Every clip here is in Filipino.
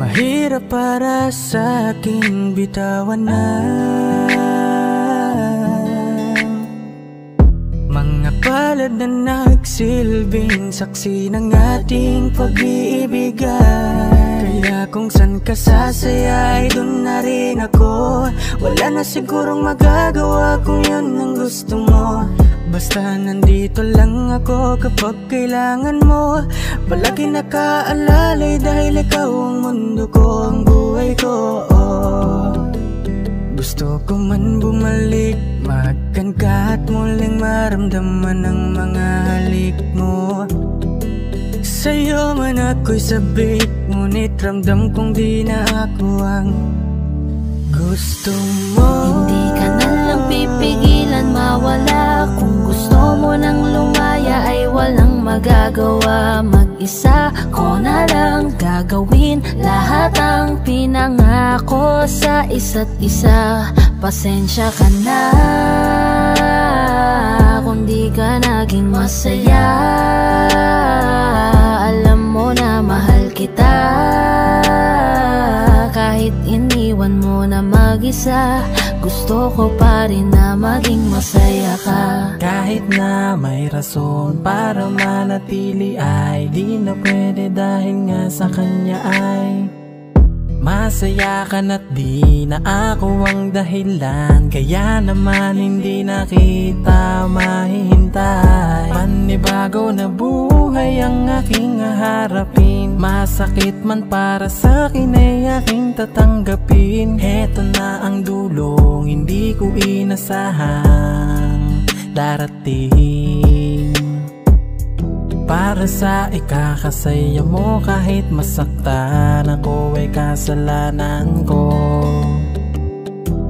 Mahirap para sa aking bitawan na mga palad na nagsilbing saksi ng ating pag-iibigan. Kaya kung san ka sasaya ay dun na rin ako. Wala na sigurong magagawa kung yun ang gusto mo. Basta nandito lang ako kapag kailangan mo. Palagi nakaalalay dahil ikaw ang mundo ko, ang buhay ko. Gusto ko man bumalik, makan ka at muling maramdaman ang mga halik mo. Sa'yo man ako'y sabik, ngunit ramdam kong di na ako ang gusto mo. Hindi ka na lang pipigilan mawala. Kung gusto mo nang lumaya ay walang magagawa. Mag-isa ko na lang gagawin lahat ang pinangako sa isa't isa. Pasensya ka na kung di ka naging masaya. Alam mo na mahal kita. Kahit iniwan mo na mag-isa, gusto ko pa rin na maging masaya ka. Kahit na may rason para manatili ay di na pwede dahil nga sa kanya ay masaya ka na't di na ako ang dahilan. Kaya naman hindi na kita mahihintay. Panibago na buhay ang aking haharapin. Masakit man para sa'kin ay aking tatanggapin. Heto na ang dulong hindi ko inasahang darating. Para sa ikakasaya mo kahit masaktan ako ay kasalanan ko.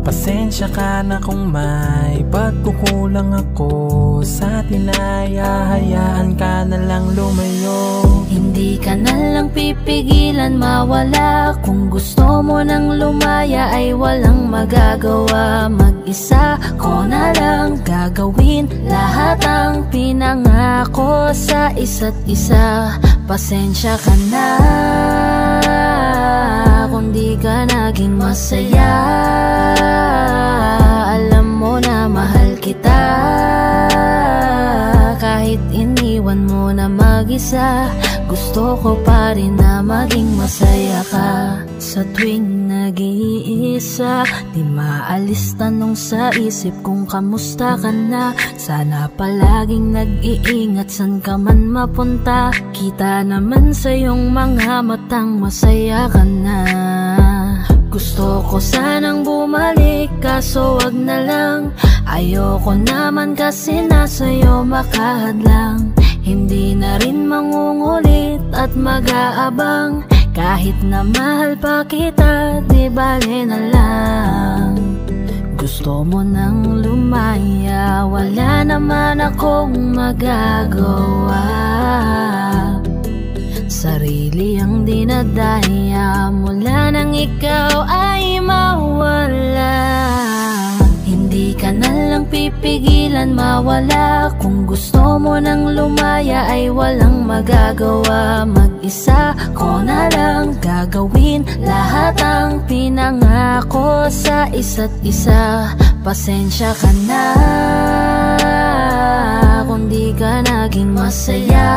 Pasensya ka na kung may pagkukulang ako sa tinaya. Hayaan ka na lang lumayo. Hindi ka na lang pipigilan mawala. Kung gusto mo nang lumaya ay walang magagawa. Mag-isa ko na lang gagawin lahat ang pinangako sa isa't isa. Pasensya ka na kung di ka naging masaya. Alam mo na mahal kita. Kahit iniwan mo na mag-isa, gusto ko pa rin na maging masaya ka. Sa tuwing nag-iisa, di maalis tanong sa isip kung kamusta ka na. Sana palaging nag-iingat san ka man mapunta. Kita naman sa iyong mga matang masaya ka na. Gusto ko sanang bumalik kaso wag na lang. Ayoko naman kasi nasa'yo makahadlang. Hindi na rin mangungulit at mag-aabang. Kahit na mahal pa kita, di bale na lang. Gusto mo nang lumaya, wala naman akong magagawa. Sarili ang dinadaya mula nang ikaw ay mawala. Hindi ka na lang pipigilan mawala. Kung gusto mo nang lumaya ay walang magagawa. Mag-isa ko na lang gagawin lahat ang pinangako sa isa't isa. Pasensya ka na kung di ka naging masaya.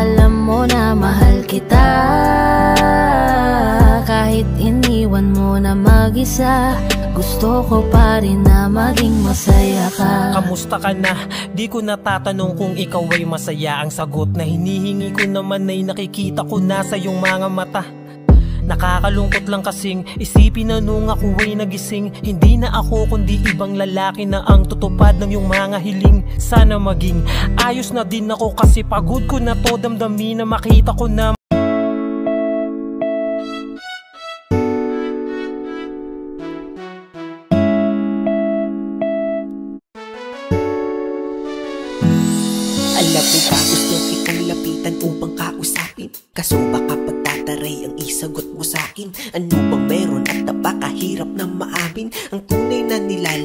Alam mo na mahal kita. Kahit iniwan mo na mag-isa, gusto ko pa rin na maging masaya ka. Kamusta ka na? Di ko natatanong kung ikaw ay masaya. Ang sagot na hinihingi ko naman ay nakikita ko na sa iyong mga mata. Nakakalungkot lang kasing isipin na nung ako ay nagising, hindi na ako kundi ibang lalaki na ang tutupad ng iyong mga hiling. Sana maging ayos na din ako kasi pagod ko na to damdamin na makita ko na Alapit ka, gusto kitang lapitan upang kausapin. Kaso baka pagtataray ang isagot mo sa'kin. Ano bang meron at napakahirap na maamin? Ang tunay na nilalaki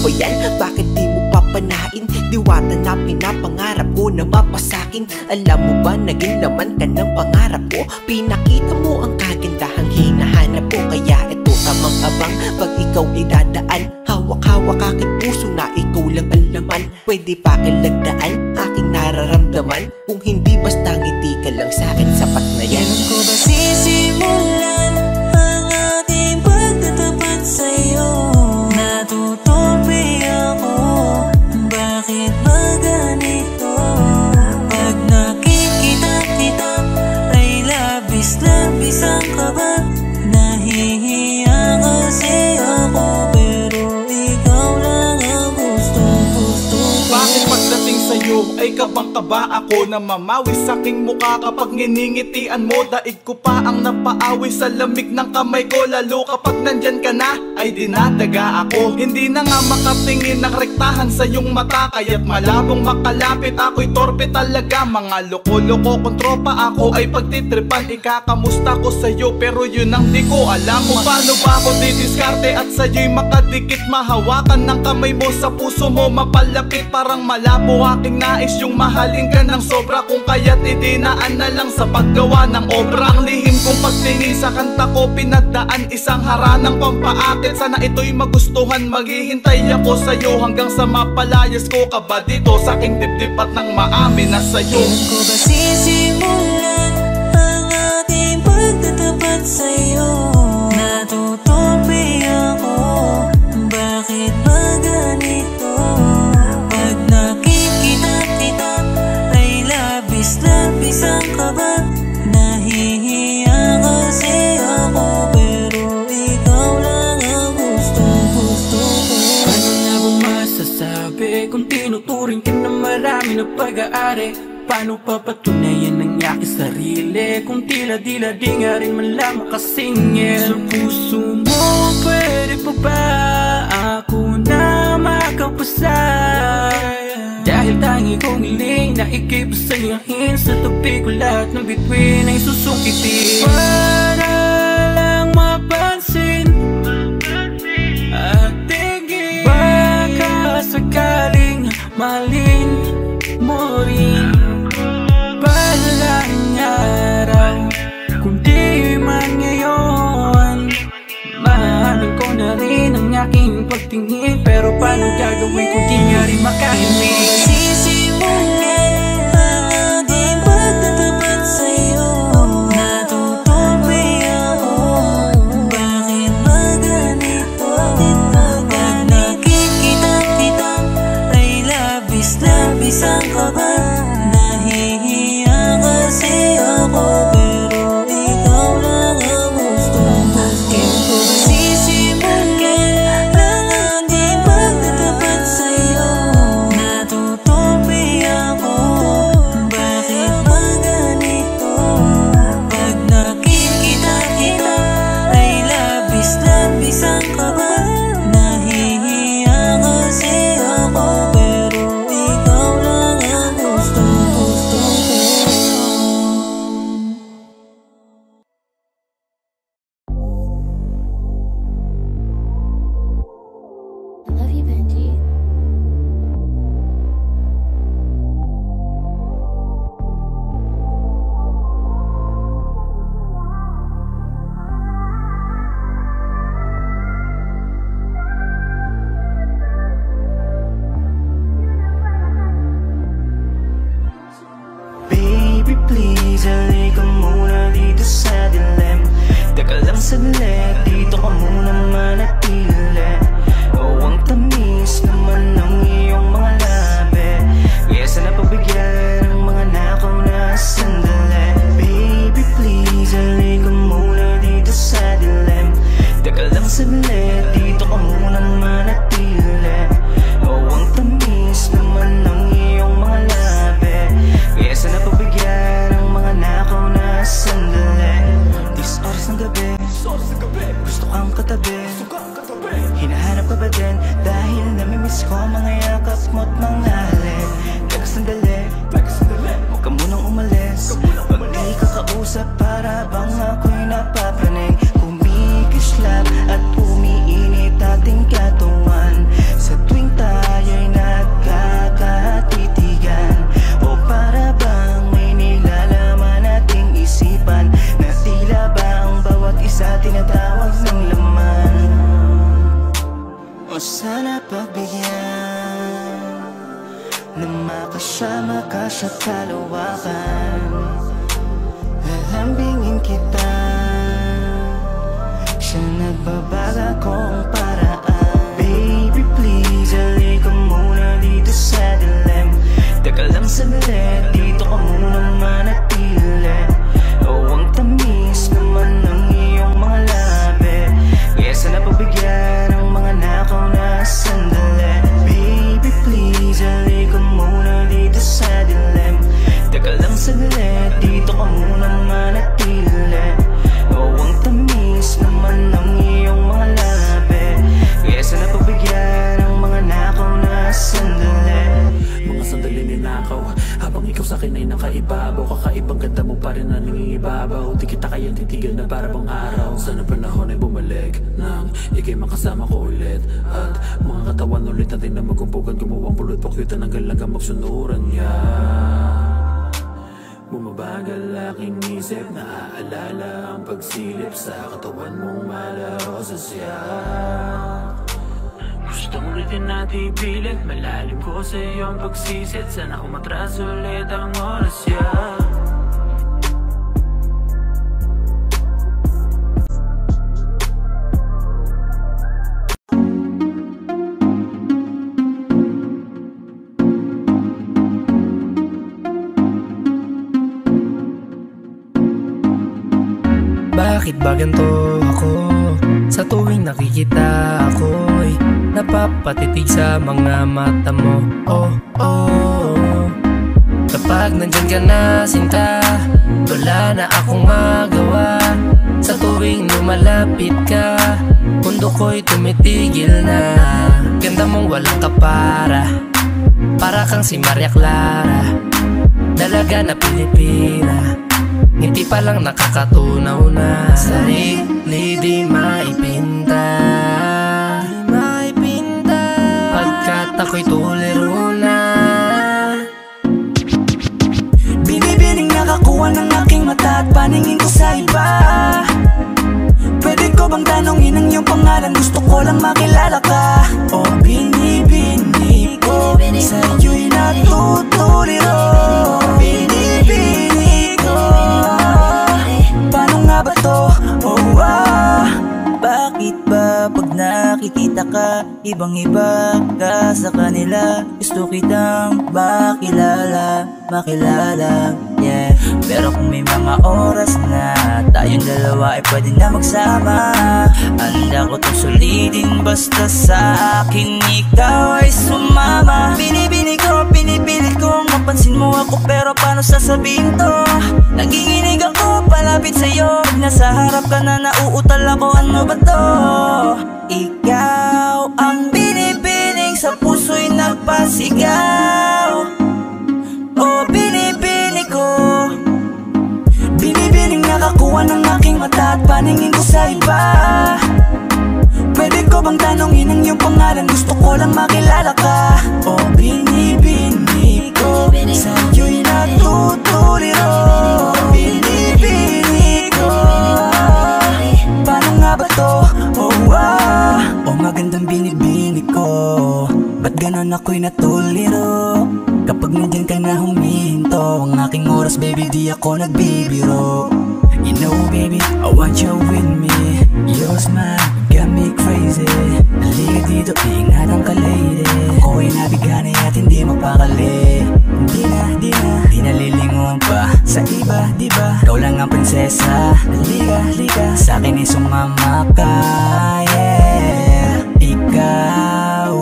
ba yan? Bakit di mo papanain? Diwata na pinapangarap ko na mapasakin. Alam mo ba naging laman ka ng pangarap ko? Pinakita mo ang kagandahang hinahanap ko. Kaya ito tamang abang pag ikaw ay dadaan. Hawak-hawak aking puso na ikaw lang ang laman. Pwede pa kilagdaan aking nararamdaman. Kung hindi basta ngiti ka lang sa'kin, sapat na yan. Kailan ko ba sisimulan ang ating pagtatapat sa'yo? Natutupi ako, bakit ba ganito? Pag nakikita kita ay labis-labis ang kaba. Nahihiya kasi ako, pero ikaw lang ang gusto-gusto ko. Bakit pagdating sa'yo ay kabang-kaba ako na mamawi sa'king mukha kapag nginingitian mo? Daig ko pa ang napaawi sa lamig ng kamay ko. Lalo kapag nandyan ka na ay dinadaga ako. Hindi na nga makatingin ng rektahan sa iyong mata, kaya't malabong makalapit ako'y torpe talaga. Mga loko-loko kong tropa ako ay pagtitripan. Ikakamusta ko sa'yo pero yun ang di ko alam. Kung paano ba ako didiskarte at sa'yo'y makadikit. Mahawakan ng kamay mo sa puso mo mapalapit. Parang malabo aking nais yung mahalin ka ng sobra. Kung kaya't idinaan na lang sa paggawa ng obra. Ang lihim kong pagtingin sa kanta ko pinagdaan, isang haranang pampaakit. Sana ito'y magustuhan, maghihintay ako sa'yo hanggang sa mapalayas ko ka ba dito sa aking dibdib at nang maamin na sa'yo. Kailan ko ba sisimulan ang ating pagtatapat sa'yo? Natutupi ako, bakit ba ganito? Pag nakikita kita ay labis-labis ang kaba. Nahihiya kasi ako, pero ikaw lang ang gusto-gusto ko. Paano nga ba masasabi kung tinuturing ka na marami na pag-aari? Paano papatunayan ang aking sarili kung tila-dila di nga rin man lang makasingil? Sa puso mo, pwede pa ba ako na makapasa? Dahil tangi kong hiling na ikay pasayahin. Sa tabi ko lahat ng bituin ay susungkitin. Para lang mapansin at tingin, baka sakaling mahalin mo rin. Balang araw, kundi man ngayon, mahalin ko na rin ang aking pagtingin. Pero paano gagawin kung di nga rin makahimik? Sisimulan ang ating pagtatapat sa'yo. Natutupi ako, bakit ba ganito? Pag nakikita kita ay labis-labis ang kaba. Nahihiya kasi ako, pero ikaw lang ang gusto-gusto. Kailan ko ba sisimulan ang ating pagtatapat sa'yo? Natutupi ako, bakit ba ganito? Pag nakikita kita ay labis-labis ang kaba. Nahihiya kasi ako, pero ikaw lang ang gusto-gusto ko. I love you, Benji. Baby, please, halika muna dito sa dilim. Teka lang saglit, dito ka muna manatili. Oh, ang tamis naman ng iyong mga labi. Kaya sana pabigyan ang mga nakaw na sandali. Baby, please, halika muna dito sa dilim. Teka lang saglit, dito ka muna manatili. Oh, ang tamis naman ng iyong mga labi. Kaya sana pabigyan ang mga nakaw na sandali. This oras ng gabi, gusto kang katabi. Hinahanap ka ba din? Dahil namimiss ko mga yakap mo't mga halin. Teka sandali, huwag ka munang umalis. Pag di ka kausap para bang ako'y napapraning. Kumikislap at umiinit ating katawan. Sa tuwing ibabaw, di kita kaya titigil na para bang araw. Sana panahon ay bumalik nang ikay makasama ko ulit. At mga katawan ulit natin na magkumpugan, gumawang pulot pakyutan hanggang lagang magsunuran niya. Bumabagal aking isip, naaalala ang pagsilip sa katawan mong malaho sa siya. Gustong ulitin natin ipilit, malalim ko sa iyong pagsisit. Sana umatras ulit ang oras niya. Bakit ba ganito ako? Sa tuwing nakikita ako'y napapatitig sa mga mata mo. Oh, oh. Kapag nandyan ka na, sinta, wala na akong magawa. Sa tuwing lumalapit ka, mundo ko'y tumitigil na. Ganda mong walang kapara, para kang si Maria Clara, dalaga na Pilipina. Hindi pa lang nakakatunaw na sarili di maipinta. Pagkat ako'y tuliro na. Binibining nakakuha ng aking mata at paningin ko sa iba. Pwede ko bang tanongin ang iyong pangalan? Gusto ko lang makilala ka. O binibini ko, sa iyo'y natutuliro. Binibini ko, paano nga ba to? Oh, bakit ba pag nakikita ka, ibang-iba ka sa kanila? Gusto kitang makilala, yeah. Pero kung may mga oras na tayong dalawa ay pwede na magsama, handa ko itong sulitin basta sa akin ikaw ay sumama. Binibini ko, pinipilit kong mapansin mo ako, pero paano sasabihin to? Naginginig ako palapit sa'yo, pag nasa harap ka na nauutal ako, ano ba to? Ikaw ang binibining sa puso'y nagpasigaw. O binibini ko, binibining nakakuha ng aking mata at paningin ko sa iba. Pwede ko bang tanongin ang iyong pangalan? Gusto ko lang makilala ka. O binibini ko, sa iyo'y natutuliro. Binibini ko, paano nga ba to? O magandang binibini ko, ba't ganon ako'y natuliro? Kapag nandyan ka na huminto, ang aking oras baby di ako nagbibiro. You know baby, I want you with me. Your smile got me crazy. Halika dito, ingatan ka lady. Ako'y nabigani at hindi mapakali. Di na lilingon pa sa iba, diba? Ikaw lang ang prinsesa. Halika, sa akin ay sumama ka, yeah. Ikaw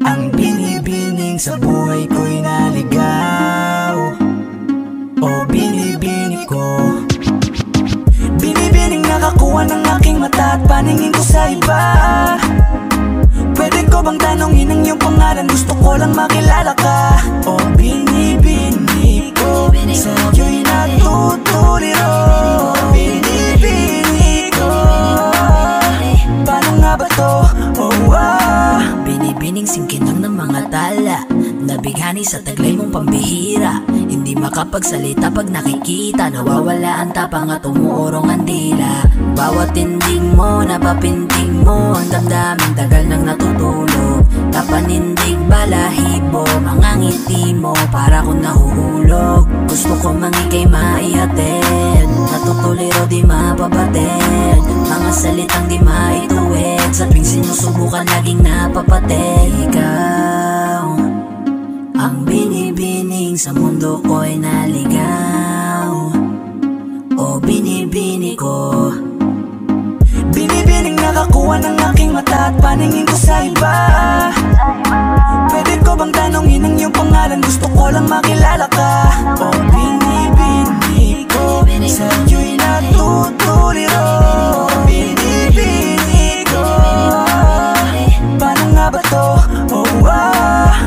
ang binibining sa buhay ko'y naligaw. O binibini ko, binibining nakakuha ng aking mata at paningin ko sa iba. Pwede ko bang tanongin ang iyong pangalan? Gusto ko lang makilala ka. O binibini ko, sa iyo'y natutuliro. Binibini ko, paano nga ba to? Binibining singkinang ng mga tala, nabighani sa taglay mong pambihira. Hindi makapagsalita pag nakikita, nawawala ang tapang at umuurong ang dila. Bawat tindig mo, napapintig mo, ang damdamin tagal nang natutulog. Napanindig balahibo, mga ngiti mo, para kong nahuhulog. Gusto ko mangikay maihatid, natutuliro di mapabatid. Mga salitang di maituwid, sa tuwing sinusubukan laging napapatid. Ikaw ang binibining sa mundo ko'y naligaw. O binibini ko, binibining nakakuha ng aking mata at paningin ko sa iba. Pwede ko bang tanongin ang iyong pangalan? Gusto ko lang makilala ka. O binibini ko, sa iyo'y natutuliro. Binibini ko, paano nga ba to?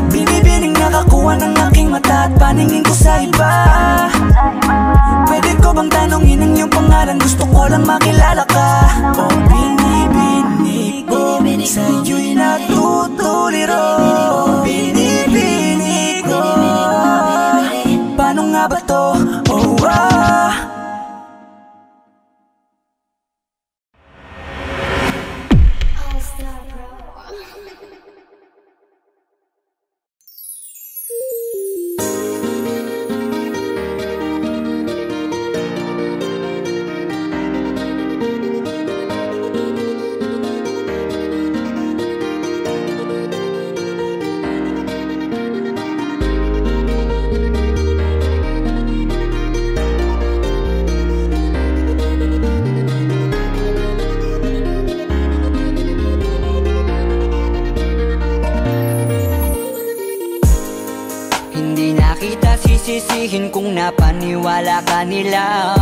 Binibining nakakuha ng aking mata at paningin ko sa iba. Pwede ko bang tanongin ang iyong pangalan, gusto ko lang makilala ka. Oh, binibinig ko, sa'yo'y natutuliro. Binibinig ko, paano nga ba to? Oh, sisisihin kung napaniwala ka nila.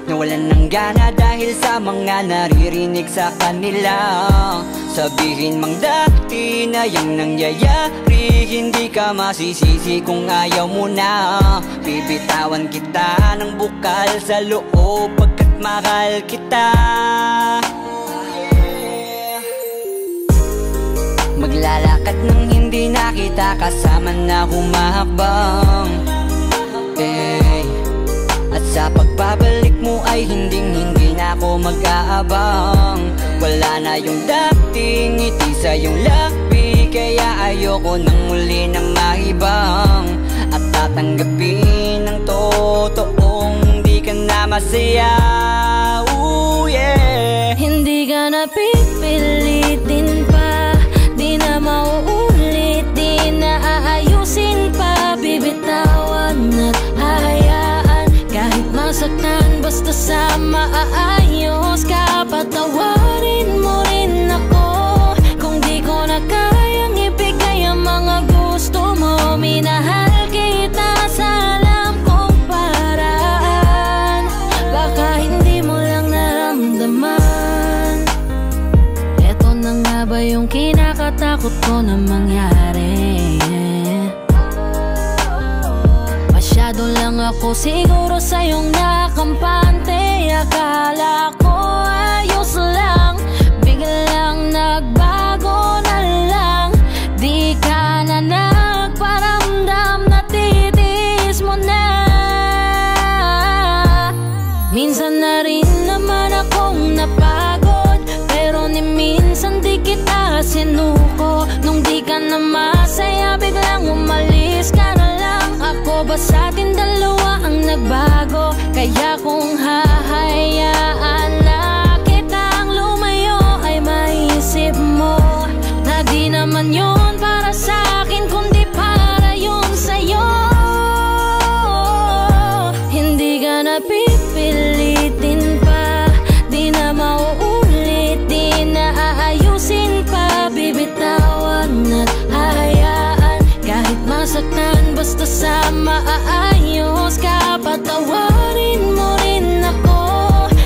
Nawalan ng gana dahil sa mga naririnig sa kanila. Sabihin mang dati na yung nangyayari, hindi ka masisisi kung ayaw mo na. Bibitawan kita ng bukal sa loob pagkat mahal kita. Maglalakad nang hindi nakita kasama na humahakbang. At sa pagbabalik mo ay hindi na ako mag-aabang. Wala na yung dating ngiti sa iyong labi, kaya ayoko nang muli na maibang. At tatanggapin ng totoong di ka na masaya. Ooh, yeah. Hindi ka na pipilitin pa, di na mauulit, di na aayusin pa. Bibitawan at hayaan, kahit masaktan, basta sa maayos ka. Patawarin mo rin ako kung di ko na kayang ibigay ang mga gusto mo. Minahal kita sa alam kong paraan, baka hindi mo lang naramdaman. Eto na nga ba yung kinakatakot ko na mangyari? Masyado lang ako siguro sa iyong nakampante. Akala ko ayos lang, biglang nagbago na lang. Di ka na nagparamdam, natitiis mo na. Minsan na rin naman akong napagod, pero ni minsan di kita sinuko. Nung di ka na masaya, biglang umalis ka na lang. Ako ba sa atin dalawa ang nagbago? Kaya kung hahayaan na kitang lumayo, ay maisip mo na di naman yun para sa akin, kundi para yun sa'yo. Hindi ka na pipilitin pa, di na mauulit, di na aayusin pa. Bibitawan at hayaan, kahit masaktan, basta sa maayos ka. Patawarin mo rin ako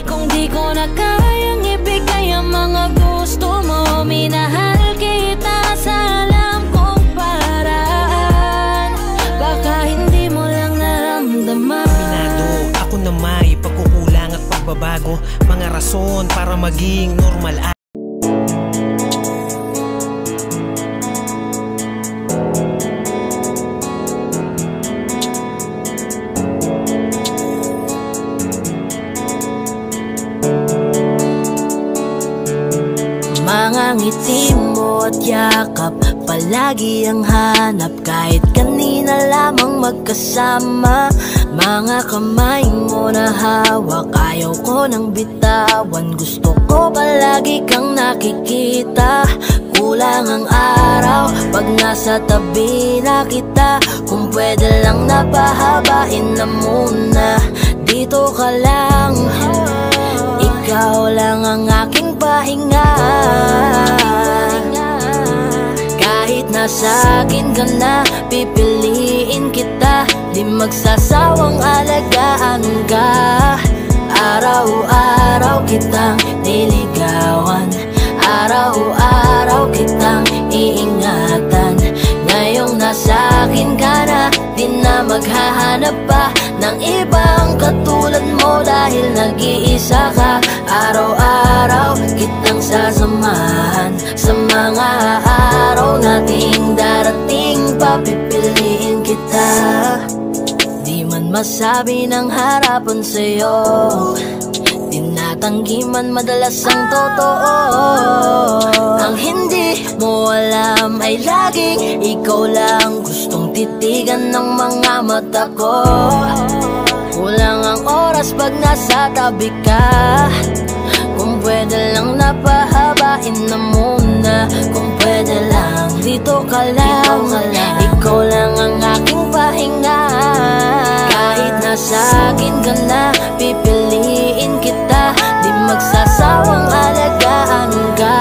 kung di ko na kayang ibigay ang mga gusto mo. Minahal kita sa alam kong paraan, baka hindi mo lang naramdaman. Minado ako na may pagkukulang at pagbabago, mga rason para maging normal. Mga ngiti mo at yakap, palagi ang hanap, kahit kanina lamang magkasama. Mga kamay mo na hawak, ayaw ko nang bitawan. Gusto ko palagi kang nakikita. Kulang ang araw pag nasa tabi na kita. Kung pwede lang napahabain na muna, dito ka lang. Ikaw lang ang aking pahinga. Kahit nasa akin ka na, pipiliin kita. Di magsasawang alagaan ka. Araw-araw kitang niligawan, araw-araw kitang iingatan. Ngayong nasa akin ka na, di na maghahanap pa ng ng ibang katulad mo. Dahil nag-iisa ka, araw-araw kitang sasamahan. Sa mga araw nating darating, papipiliin kita. Di man masabi ng harapan sa'yo, tinatanggi man madalas ang totoo. Ang hindi mo alam ay laging ikaw lang gustong titigan ng mga mata ko. Kulang ang oras pag nasa tabi ka. Kung pwede lang napahabain na muna. Kung pwede lang dito ka lang. Ikaw lang ang aking pahinga. Kahit nasa akin ka na, pipiliin kita. Di magsasawang alagaan ka.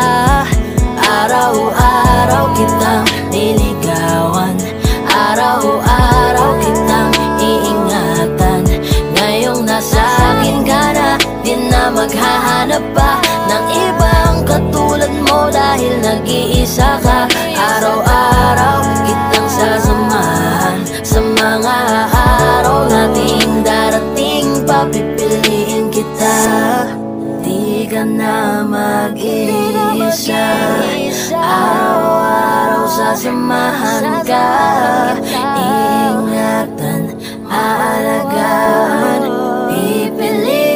Araw-araw kitang niligawan. Araw-araw kitang iingatan. Ngayong nasa akin ka na, di na maghahanap pa ng ibang katulad mo. Dahil nag-iisa ka, araw-araw kitang sasamahan. Sa mga araw nating darating, papipiliin kita. Di ka na mag-iisa, araw-araw sasamahan ka. Ingatan, aalagaan, pipiliin.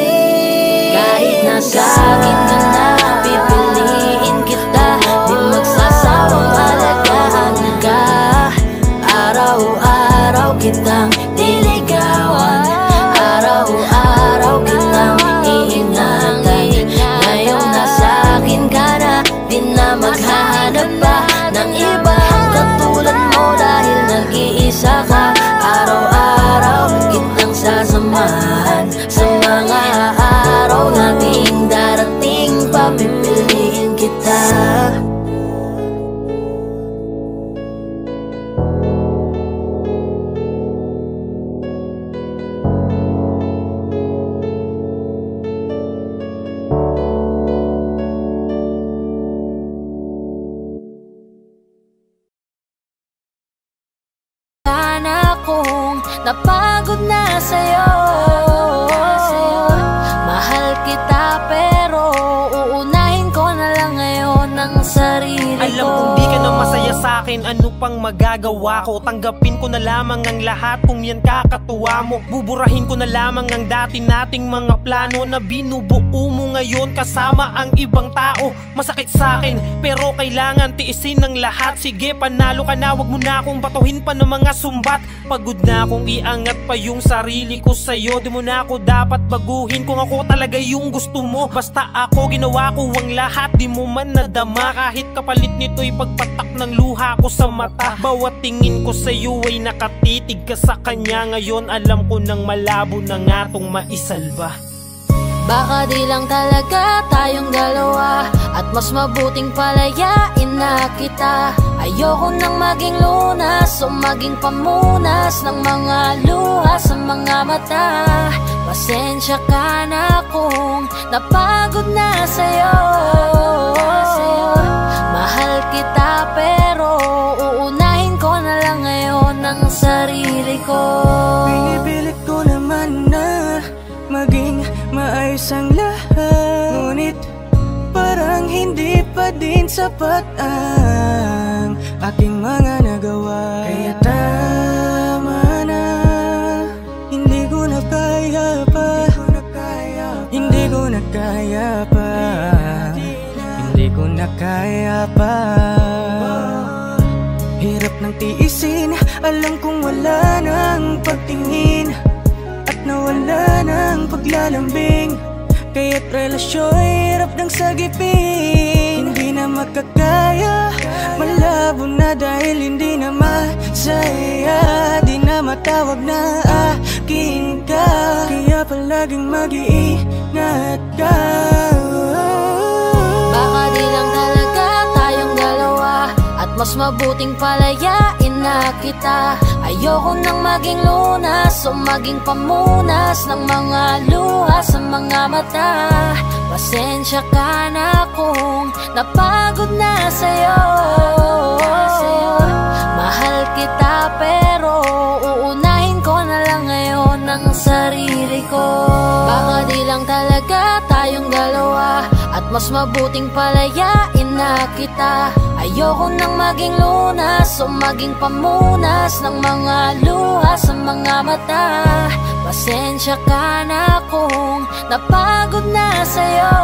Kahit nasa akin ka na, pipiliin kita. Di magsasawang alagaan ka. Araw-araw kitang niligawan. Araw-araw kitang iingatan. Ngayong nasa akin ka na, di na maghahanap pa ng ibang katulad mo. Dahil nag-iisa ka, araw-araw kitang sasamahan. Sa mga araw nating darating, papipiliin kita. Napagod na sa'yo. Mahal kita pero uunahin ko na lang ngayon ang sarili ko. Alam kong di ka na masaya sa'kin, ano pang magagawa ko? Tanggapin ko na lamang ang lahat kung yan kakatuwa mo. Buburahin ko na lamang ang dati nating mga plano na binubuo mo ngayon kasama ang ibang tao. Masakit sa'kin pero kailangan tiisin ng lahat. Sige, panalo ka na, wag mo na akong batuhin pa ng mga sumbat. Pagod na akong iangat pa yung sarili ko sa'yo. Di mo na ako dapat baguhin kung ako talaga yung gusto mo. Basta ako, ginawa ko ang lahat, di mo man nadama. Kahit kapalit nito'y pagpatak ng luha ko sa mata. Bawat tingin ko sa'yo ay nakatitig ka sa kanya. Ngayon alam ko nang malabo na nga tong maisalba. Baka di lang talaga tayong dalawa, at mas mabuting palayain na kita. Ayoko nang maging lunas o maging pamunas ng mga luha sa mga mata. Pasensya ka na kung napagod na sa'yo. Mahal kita pero uunahin ko na lang ngayon ang sarili ko. Pinipilit ko naman na maging maayos ang lahat, ngunit parang hindi pa din sapat ang aking mga nagawa. Kaya tama na, hindi ko na kaya pa. Hindi ko na kaya pa. Hindi ko na kaya pa. Hirap ng tiisin, alam kong wala nang pagtingin at nawala ng paglalambing. Kaya't relasyo'y hirap ng sagipin. Hindi na makakaya, malabo na dahil hindi na masaya. Di na matawag na akin ka, kaya palaging mag-iingat ka. Baka di lang talaga tayong dalawa, at mas mabuting palayain na kita. Ayoko nang maging lunas o maging pamunas ng mga luha sa mga mata. Pasensya ka na kung napagod na sa'yo. Mahal kita pero uunahin ko na lang ngayon ang sarili. sarili ko. Baka di lang talaga tayong dalawa, at mas mabuting palayain na kita. Ayoko nang maging lunas o maging pamunas ng mga luha sa mga mata. Pasensya ka na kung napagod na sa'yo.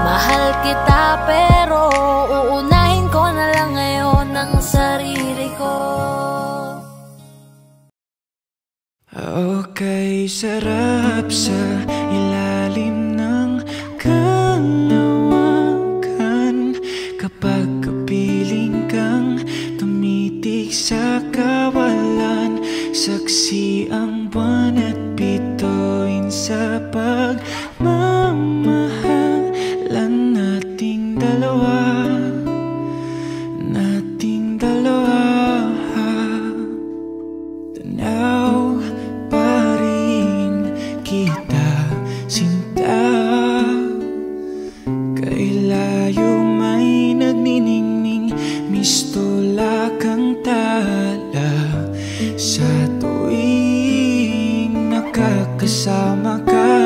Mahal kita pero uunahin ko na lang ngayon ang sarili ko. Okay, sarap sa ilalim ng kalawakan kapag kapiling kang tumitig sa kawalan. Saksi ang buwan at bituin sa pagmamahalan nating dalawa. Nating dalawa. Tanaw pa rin kita, sinta. Kay layo may nagniningning, mistula kang tala. Sa tuwing nakakasama ka,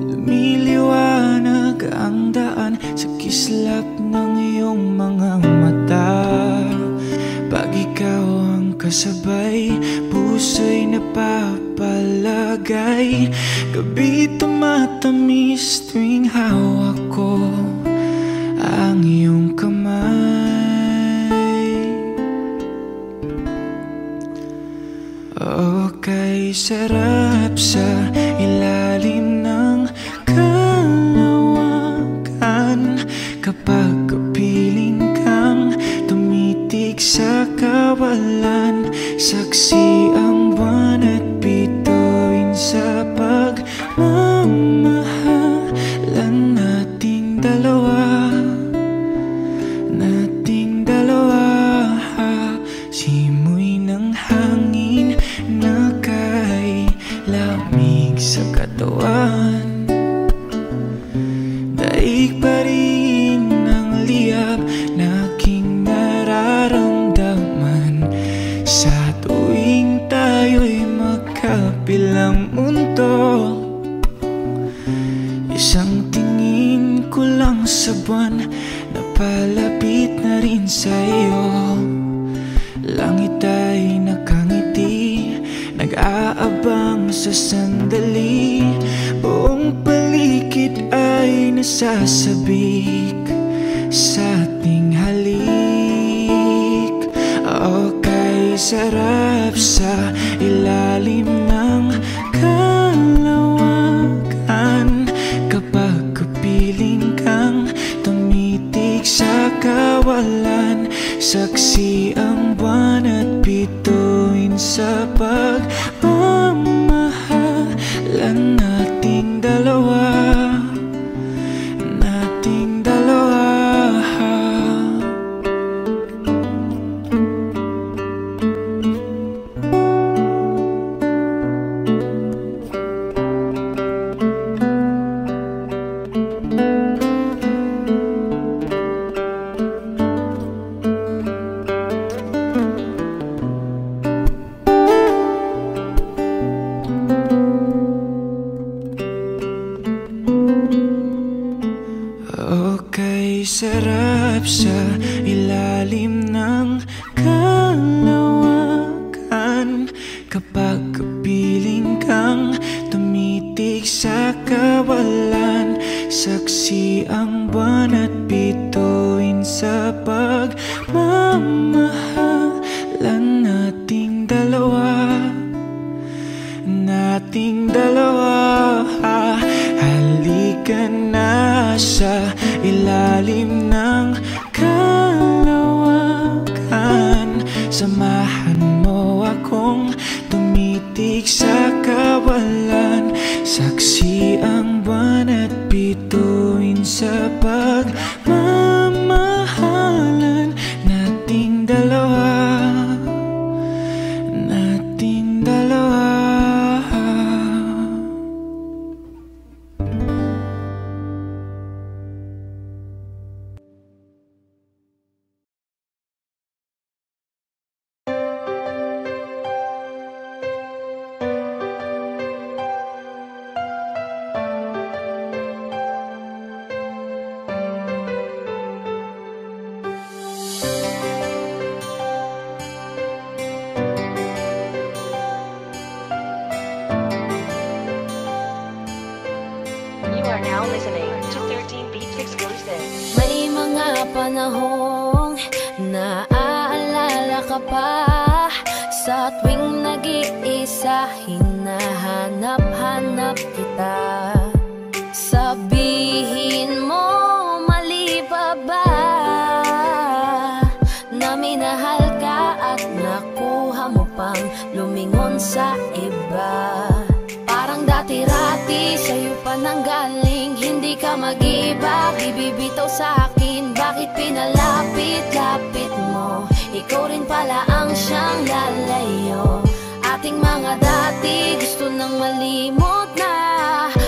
lumiliwanag ang daan sa kislap ng iyong mga mata. Pag ikaw ang kasabay, puso'y napapalagay. Gabi tumatamis tuwing hawak ko ang iyong kamay. Okay, sarap sa ilalim ng kalawakan kapag kapiling kang tumitig sa kawalan. Saksi ang buwan at bituin sa pagmamahalan nating dalawa. Nating dalawa. Simoy ng hangin na kay lamig sa katawan. Daig pa rin ang liyab na aking nararamdaman sa tuwing tayo'y magkabilang mundo. Isang tingin ko lang sa buwan, napalapit na rin sa iyo. Langit ay nakangiti, nag-aabang sa sandali. Buong paligid ay nasasabik sa ating halik. Okay, sarap sa ilalim ng kalawakan kapag kapiling kang tumitig sa kawalan. Saksi ang buwan at bituin sa pagmamahalan nating dalawa. Nating dalawa. Okay, sarap sa ilalim ng kalawakan kapag kapiling kang tumitig sa kawalan. Saksi ang buwan at bituin sa pagmamahalan nating dalawa. Nating dalawa. Halika na sa ilalim ng kalawakan. Samahan mo akong tumitig sa kawalan. Saksi ang buwan at bituin sa pagmamahalan nating dalawa. Nating dalawa. now listening to 13 Beats Exclusive. May mga panahong naaalala ka pa, sa tuwing nag-iisa hinahanap-hanap kita. Sabihin mo, mali pa ba na minahal ka at nakuha mo pang lumingon sa iba? Parang dati-rati sa'yo pa nanggaling, hindi ka mag-iba, bibibitaw sa akin. Bakit pinalapit-lapit mo? Ikaw rin pala ang siyang lalayo. Ating mga dati gusto nang malimot na,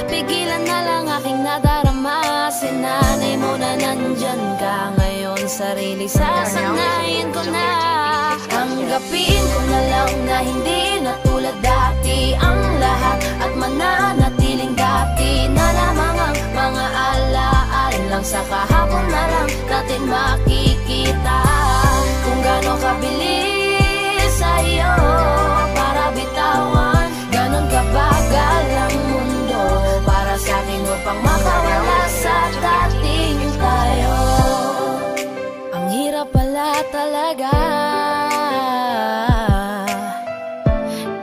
pigilan na lang aking nadarama. Sinanay mo na nandyan ka ngayon, sarili sasanayin ko na. Tanggapin ko na lang na hindi na tulad dati ang lahat, at mananatiling dati na lamang ang mga alaalang sa kahapon na lang natin makikita. Kung gaano kabilis sa'yo para bitawan, ganon kabagal ang mundo para sa'kin upang makawala sa dating tayo. Ang hirap pala talaga,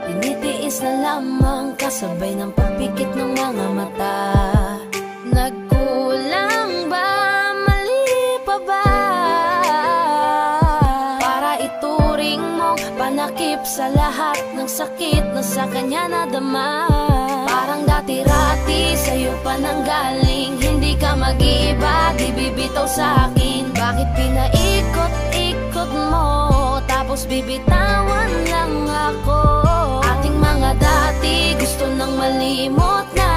tinitiis na lamang kasabay ng pagpikit ng mga mata. Nagkulang ba, mali pa ba, para ituring mong panakip sa lahat ng sakit na sa kanya nadama? Parang dati-rati sa'yo pa nanggaling, hindi ka mag-iba, di bibitaw sa akin. Bakit pinaikot-ikot mo, tapos bibitawan lang ako? Ating mga dati gusto nang malimot na,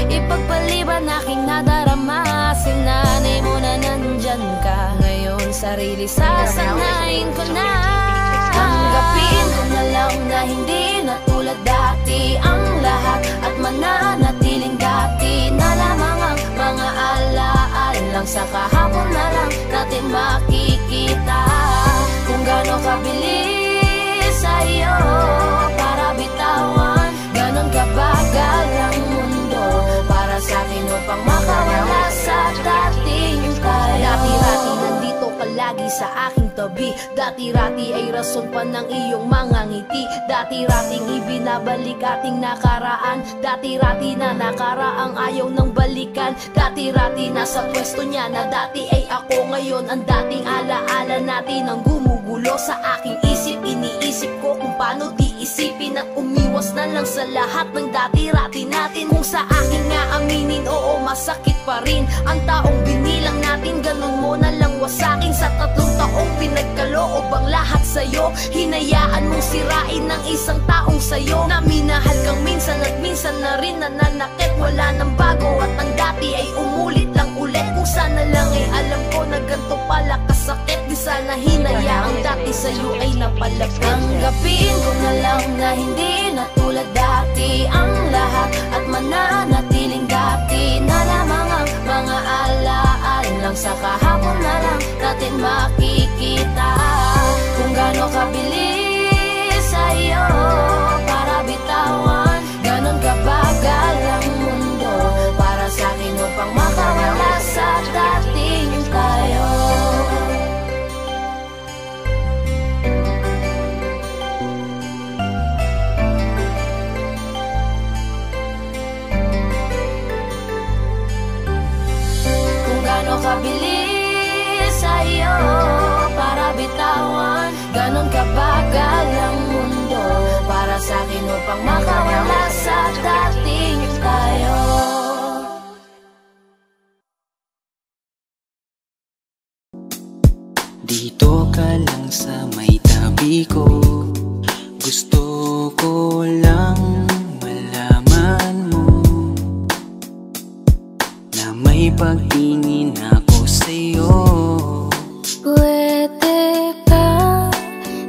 ipagpaliban aking nadarama. Sinanay mo na nandyan ka ngayon, sarili sasanayin ko na. Tanggapin ko na lang na hindi na tulad dati ang lahat, at mananatiling dati na lamang ang mga alaalang sa kahapon na lang natin makikita. Kung gaano kabilis sa'yo para bitawan, ganon kabagal ang mundo para sa'kin upang makawala sa dating tayo. Dati-rati nandito ka lagi sa aking tabi, dati-rati ay rason pa ng iyong mga ngiti. Dati-rating ibinabalik ating nakaraan, dati-rati na nakaraang ayaw ng balikan. Dati-rati nasa pwesto niya na dati ay ako, ngayon ang dating alaala natin ang gumugulo sa aking isip. Iniisip ko kung paano di isipin at umiwas na lang sa lahat ng dati-rati natin. Kung sa akin nga aminin, oo masakit pa rin ang taong binilang natin, ganun mo na lang wasakin. Sa 3 taong pinagkaloob ang lahat sa'yo, hinayaan mong sirain ng isang taong sa'yo na minahal kang minsan at minsan na rin nananakit. Wala nang bago at ang dati ay umulit lang ulit. Kung sana lang ay alam ko na ganito pala kasakit, di sana hinayaang dati sa'yo ay napalapit. Tanggapin ko na lang na hindi na tulad dati ang lahat, at mananatiling dati na lamang ang mga alaalang sa kahapon na lang natin makikita. Kung gaano kabilis sa'yo para bitawan, ganon kabagal ang mundo para sa'kin upang makawala sa dating tayo. Kung gaano kabilis sa'yo para bitawan, ganon kabagal ang mundo para sa'kin upang makawala sa dating tayo. Dito ka lang sa may tabi ko, gusto ko lang malaman mo na may pagtingin ako sa'yo. Pwede ba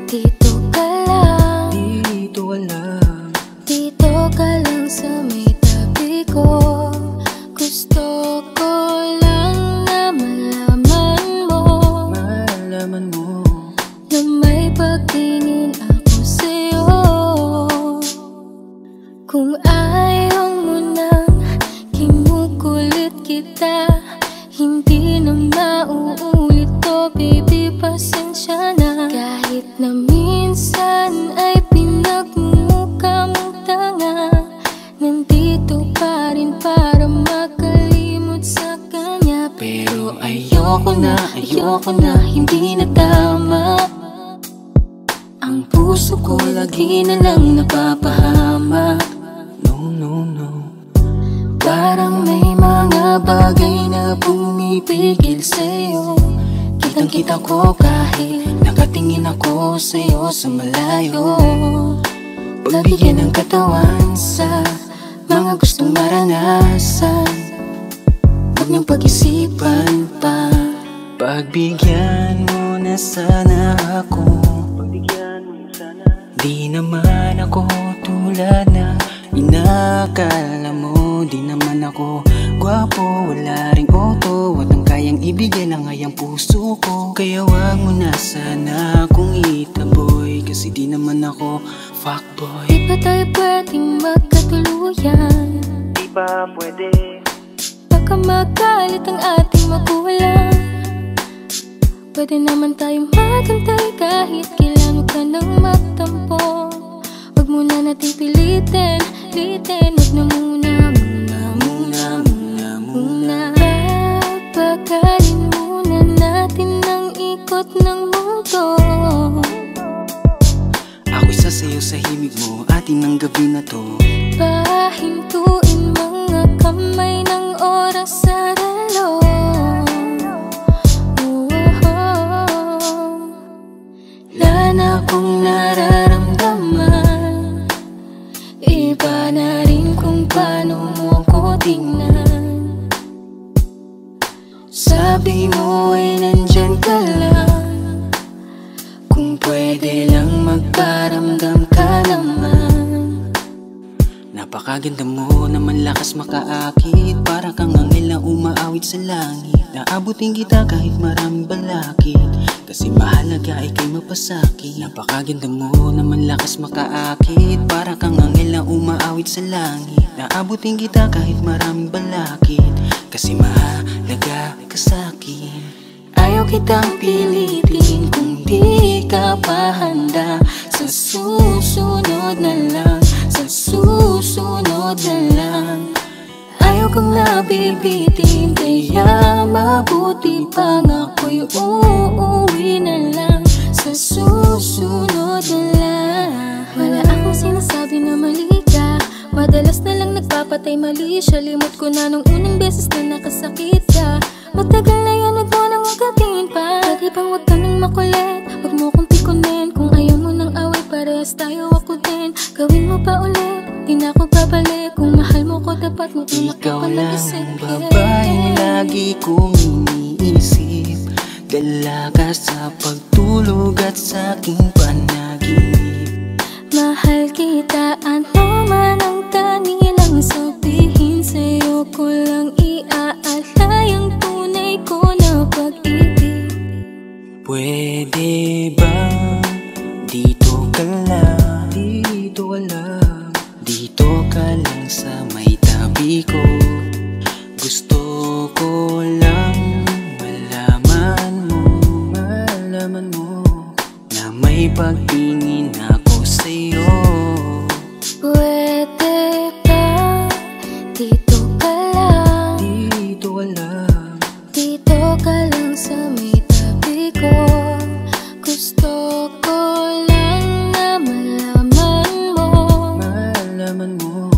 dito ka lang, dito ka lang, dito ka lang sa may tabi ko? Gusto ko lang na malaman mo malaman mo na may pagtingin ako sa'yo. ayoko na hindi na tama. Ang puso ko lagi na lang napapahama. No. Parang may mga bagay na pumipigil sa'yo. Kitang-kita ko kahit nakatingin ako sa'yo sa malayo. Pagbigyan ng katawan sa mga gustong maranasan, huwag niyong pag-isipan pa. Pagbigyan mo na sana ako. Di naman ako tulad na inakala mo. Di naman ako gwapo, wala ring auto, at ang kayang ibigay lang ay ang puso ko. Kaya wag mo na sana akong itaboy, kasi di naman ako fuckboy. Di ba tayo pwedeng magkatuluyan? Di ba pwede? Baka magalit ang ating magulang. Pwede naman tayong magantay kahit kailan ka nang magtampo. Huwag mo na natin pilitin, huwag na muna. Papagalin muna natin ang ikot ng mundo. Ako'y sasayaw sa himig mo, atin ang gabi na to. Pahintuin mga kamay ng oras sa relo. Wala na akong nararamdaman. Iba na rin kung paano mo ko tingnan. Sabi mo ay nandyan ka lang. Kung pwede lang magparamdam ka naman. Napakaganda mo naman, lakas makaakit. Para kang anghel na umaawit sa langit. Naabutin kita kahit maraming balakid, kasi mahalaga ay kay mapasakit. Napakaganda mo naman, lakas makaakit. Para kang anghel na umaawit sa langit. Naabutin kita kahit maraming balakid, kasi mahalaga ka sa'kin. Ayaw kitang pilitin kung di ka pa handa. Sa susunod na lang, sa susunod na lang. Ayaw kong nabibitin, kaya mabuti pang ako'y uuwi na lang. Sa susunod na lang. Wala akong sinasabi na mali ka. Madalas na lang nagpapatay mali siya. Limot ko na nung unang beses na nakasakit ka. Matagal na yan, huwag mo nang ugatin pa. Pwede bang huwag ka nang makulit? Huwag mo kong tikunin. Kung ayaw mo nang away, parehas tayo ako din. Gawin mo pa ulit, di na ako babalik. Kung mahal mo ko, dapat mo ikaw lang ang babaeng lagi kong iniisip. Dalaga sa pagtulog at sa aking panaginip. Mahal kita, ano man ang kanilang sabihin. Sa'yo ko lang iaalay ang tunay ko na pag-ibig. Pwede ba dito ka lang? Dito ka lang sa may tabi ko. Gusto ko lang malaman mo na may pagtingin ako sa'yo. Pwede ba dito ka lang? Dito ka lang sa may tabi ko. Gusto ko lang na malaman mo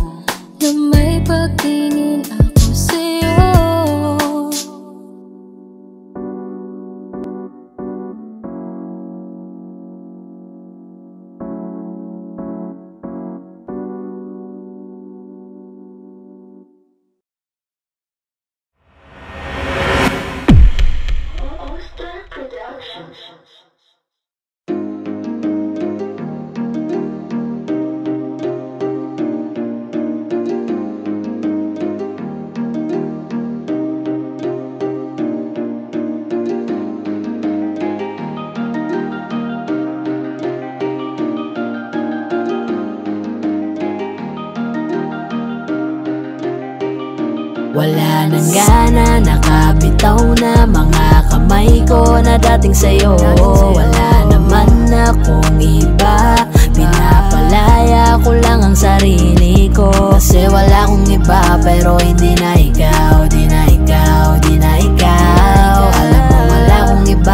na may pagtingin ako sa'yo. Wala nang gana, nakabitaw na mga kamay ko na dating sa'yo. Wala naman akong iba, pinapalaya ko lang ang sarili ko. Kasi wala akong iba, pero hindi na ikaw, di na ikaw, di na ikaw. Alam mo wala akong iba,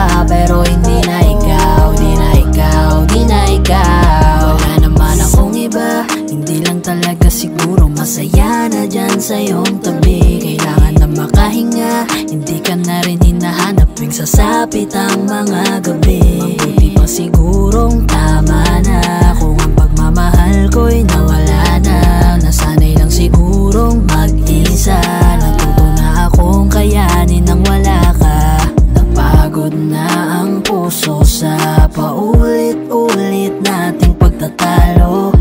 talaga siguro masaya na dyan sa iyong tabi. Kailangan na makahinga, hindi ka na rin hinahanap tuwing sasapit ang mga gabi. Mabuti pa sigurong tama na kung ang pagmamahal ko'y nawala na. Nasanay lang sigurong mag-isa, natuto na akong kayanin nang wala ka. Napagod na ang puso sa paulit-ulit nating pagtatalo.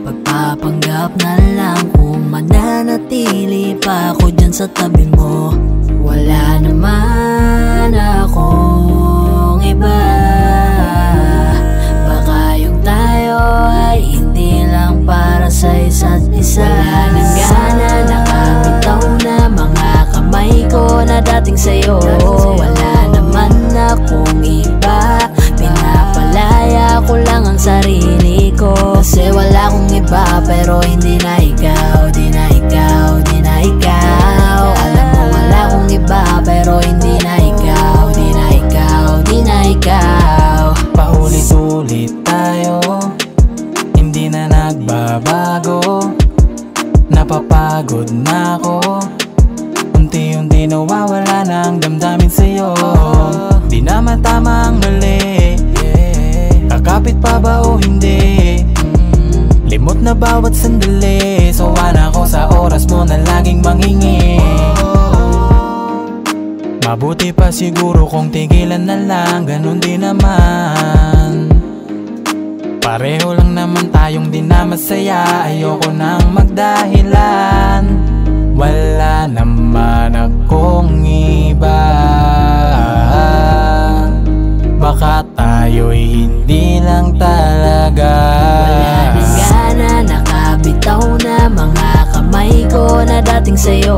Pagpapanggap na lang kung mananatili pa ako dyan sa tabi mo. Wala naman akong iba, baka yung tayo ay hindi lang para sa isa't isa. Wala nang gana, nakabitaw na mga kamay ko na dating sa'yo. Wala naman akong iba, pinapalaya ko lang ang sarili ko. Kasi wala akong iba pero hindi na ikaw, di na ikaw, di na ikaw. Alam mo wala akong iba pero hindi na ikaw, di na ikaw, di na ikaw. Paulit-ulit tayo, hindi na nagbabago. Napapagod na ako, unti-unti nawawala na ang damdamin sa'yo. Di naman tama ang mali, kakapit pa ba o hindi? Limot na bawat sandali, sawa na ako sa oras mo na laging mangingi. Mabuti pa siguro kung tigilan na lang, ganun din naman. Pareho lang naman tayong di na masaya, ayoko nang magdahilan. Wala naman akong iba, baka tayo'y hindi lang talaga. Wala nang gana, nakabitaw na mga kamay ko na dating sa'yo.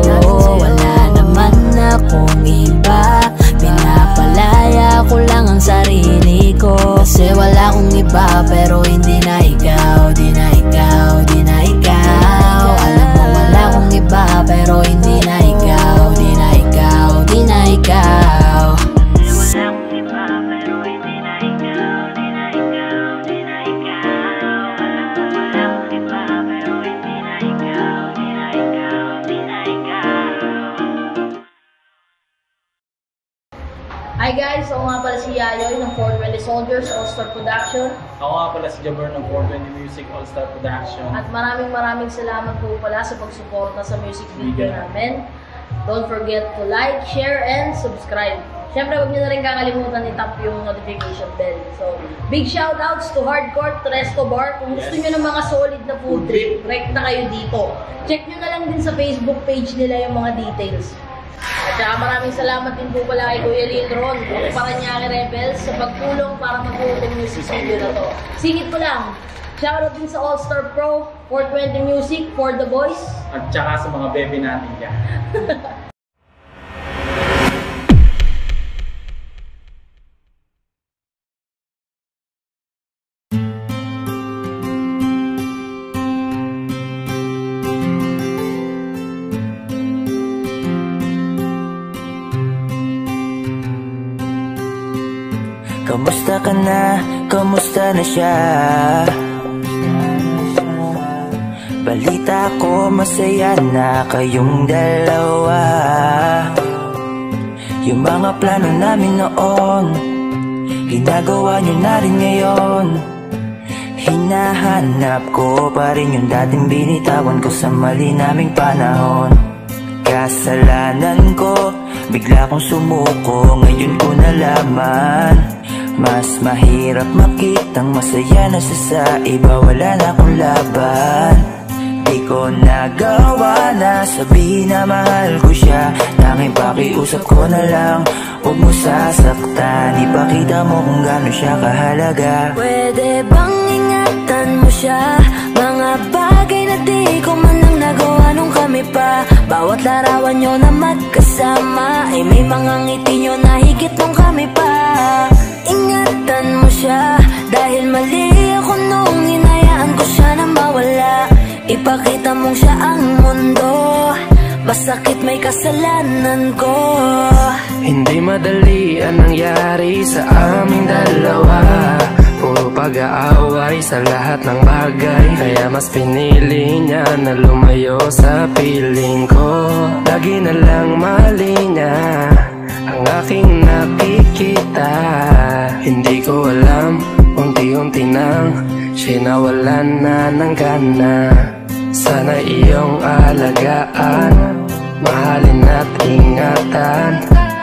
Wala naman akong iba, pinapalaya ko lang ang sarili ko. Kasi wala akong iba pero hindi na ikaw, di na ikaw, di na ikaw. Alam mo wala akong iba pero hindi na ikaw, di na ikaw, di na ikaw. Hi guys! Ako nga pala si Yayoy ng 420 Soldiers All-Star Production. Ako nga pala si Jabber ng 420 Music All-Star Production. At maraming salamat po pala sa pagsuporta sa music video namin. Don't forget to like, share, and subscribe. Siyempre, huwag nyo na rin kakalimutan i-tap yung notification bell. So, big shoutouts to Hardcore, to Resto Bar. Kung gusto nyo ng mga solid na food trip, rec na kayo dito. Check nyo na lang din sa Facebook page nila yung mga details. At saka maraming salamat din po pala kay Kuya Lindron, ang Paranaque Rebels, sa pagtulong para mabuo yung music video na to. Singit ko lang, shoutout din sa All-Star Pro, 420 Music, For The Boys. At saka sa mga bebe natin dyan. Kamusta ka na? Kamusta na siya? Balita ko masaya na kayong dalawa. Yung mga plano namin noon, ginagawa nyo na rin ngayon. Hinahanap ko pa rin yung dating binitawan ko sa mali naming panahon. Kasalanan ko, bigla kong sumuko, ngayon ko nalaman. Mas mahirap makitang masaya na siya sa iba, wala na akong laban. Di ko nagawa na sabihin na mahal ko siya, tanging pakiusap ko na lang, huwag mo sasaktan. Ipakita mo kung gaano siya kahalaga. Pwede bang ingatan mo siya? Mga bagay na di ko man lang nagawa nung kami pa. Bawat larawan nyo na magkasama ay may mga ngiti nyo na higit nung kami pa. Ingatan mo siya, dahil mali ako nung hinayaan ko siya na mawala. Ipakita mong siya ang mundo, masakit may kasalanan ko. Hindi madali ang nangyari sa aming dalawa. puro pag-aaway sa lahat ng bagay. Kaya mas pinili niya na lumayo sa piling ko. Lagi na lang mali niya ang aking nakikita. Hindi ko alam, unti-unti nang sinawalan na ng gana. Sana iyong alagaan, mahalin at ingatan.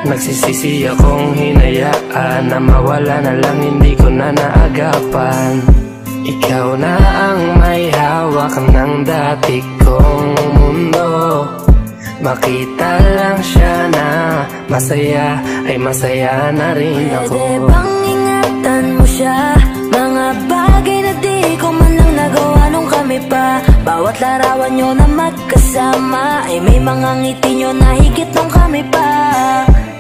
Nagsisisi akong hinayaan na mawala na lang, hindi ko na naagapan. Ikaw na ang may hawak ng dati kong mundo. Makita lang siya na masaya, ay masaya na rin ako. Pwede bang ingatan mo siya? Mga bagay na di ko man lang nagawa nung kami pa. Bawat larawan nyo na magkasama ay may mga ngiti nyo na higit nung kami pa.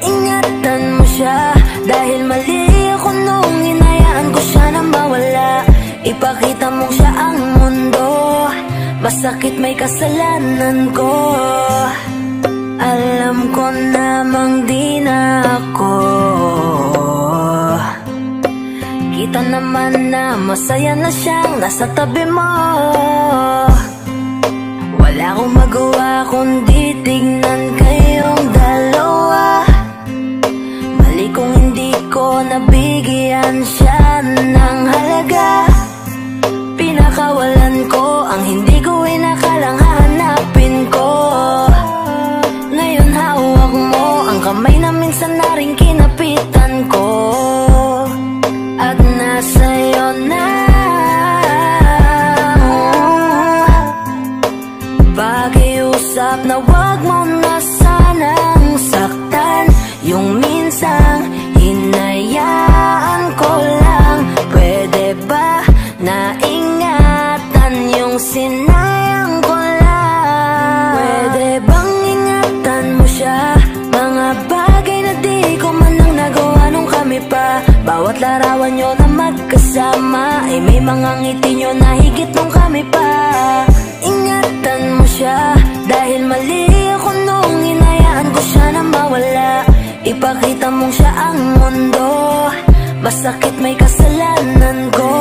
Ingatan mo siya dahil mali ako nung hinayaan ko siya na mawala. Ipakita mo siya ang mundo, masakit may kasalanan ko. Alam ko namang di na ako. Kita naman na masaya na siyang nasa tabi mo. Wala akong magawa kundi tignan kayong dalawa. Mali kung hindi ko nabigyan siya ng halaga. Pinakawalan ko ang hindi ko inakalang hahanapin ko. Ngayon hawak mo ang kamay na minsan na rin kinapitan ko. At nasa'yo na. Pakiusap na wag mo na sanang saktan. Yung minsang hinayaan ko lang. Pwede ba na ingatan yung sinayang ko lang? Pwede bang ingatan mo siya? Mga bagay na di ko man lang nagawa nung kami pa. Bawat larawan nyo na magkasama ay may mga ngiti nyo na higit nung kami pa. Ingatan mo siya dahil mali ako nung hinayaan ko siya na mawala. Ipakita mong siya ang mundo, masakit may kasalanan ko.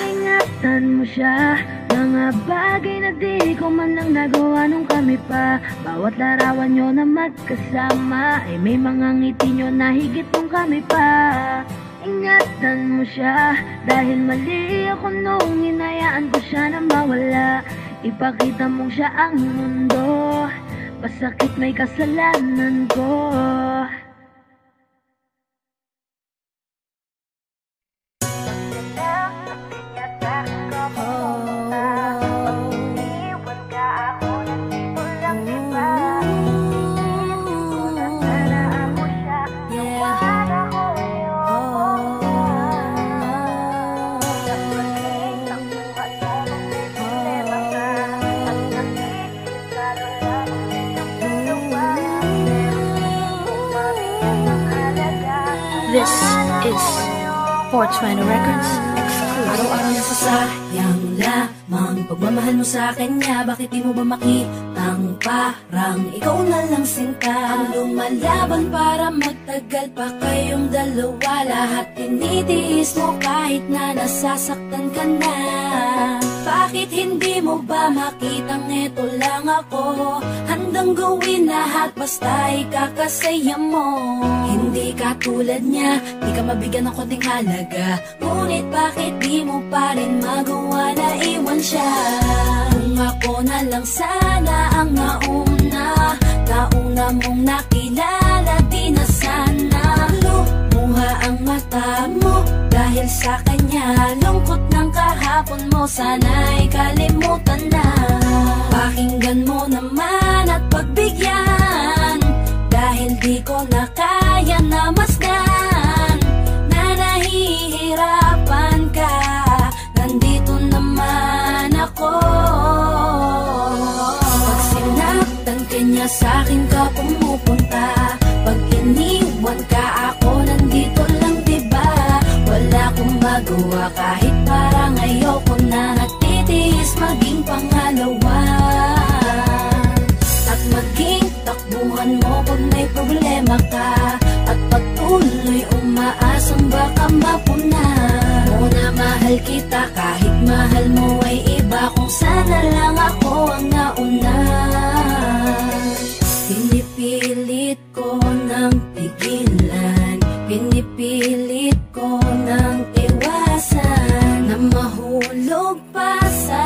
Ingatan mo siya, mga bagay na di ko man lang nagawa nung kami pa. Bawat larawan nyo na magkasama ay may mga ngiti nyo na higit nung kami pa. Ingatan mo siya dahil mali ako nung hinayaan ko siya na mawala. Ipakita mong siya ang mundo, masakit may kasalanan ko. This is 420 Records exclusive. Araw-araw na sasayang lamang pagmamahal mo sa kanya. Bakit di mo ba makitang parang ikaw na lang sinta ang lumalaban para magtagal pa kayong dalawa. Lahat tinitiis mo kahit na nasasaktan ka na. Bakit hindi mo ba makitang eto lang ako? Handang gawin lahat basta ikakasaya mo. Hindi ka tulad niya, di ka mabigyan ng konting halaga. Ngunit bakit di mo pa rin magawa na iwan siya? Kung ako na lang sana ang nauna mong nakilala, di na sana lumuha ang mata mo dahil sa kanya. Lungkot ng kahapon mo, sana'y kalimutan na. Pakinggan mo naman at pagbigyan, dahil di ko na kaya na masdan na nahihirapan ka. Nandito naman ako. Pag sinaktan ka niya, sa'kin ka pumupunta. Pag iniwan ka, ako nandito lang, diba? Wala akong magawa kahit parang ayoko na. Natitiis maging pangalawa at maging takbuhan mo pag may problema ka. At patuloy umaasang baka mapuna mo mahal kita kahit mahal mo ay iba. Kung sana lang ako ang nauna. Pinipilit ko ng pigilan, pinipilit ko ng iwasan, na mahulog pa sa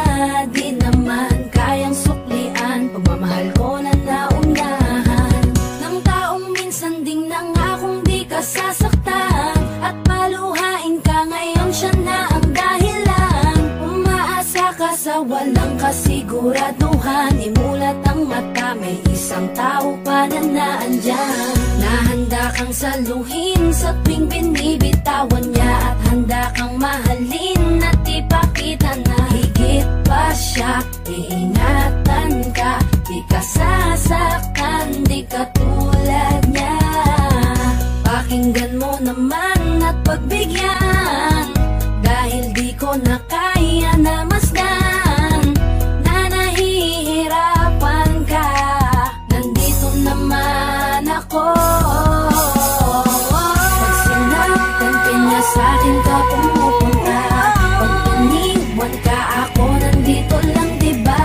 di naman kayang suklian. Pagmamahal ko na naunahan ng taong minsan ding nangakong di ka sasaktan, at paluhain ka ngayon siya na ang dahilan. Umaasa ka sa walang kasiguraduhan, imulat ang mata, may isang tao pa na naandyan. Nahanda kang saluhin sa tuwing binibitawan niya, at handa kang mahalin at ipakita na higit pa siya. Iingatan ka, di ka sasaktan, di ka tulad niya. Pakinggan mo naman at pagbigyan, dahil di ko na kaya na masdan na nahihirapan ka. Nandito naman ako. Pag sinaktan ka niya sa'kin ka pumupunta, pag iniwan ka ako nandito lang diba.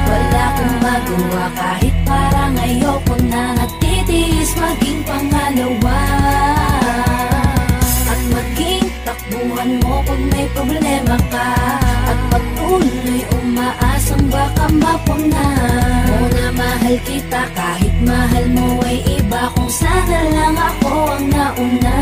Wala akong magawa kahit parang ayoko na, natitiis maging pangalawa. At maging takbuhan mo pag may problema ka, at patuloy umaasang baka mapuna. Muna mahal kita kahit mahal mo ay iba. Kung sana lang ako ang nauna.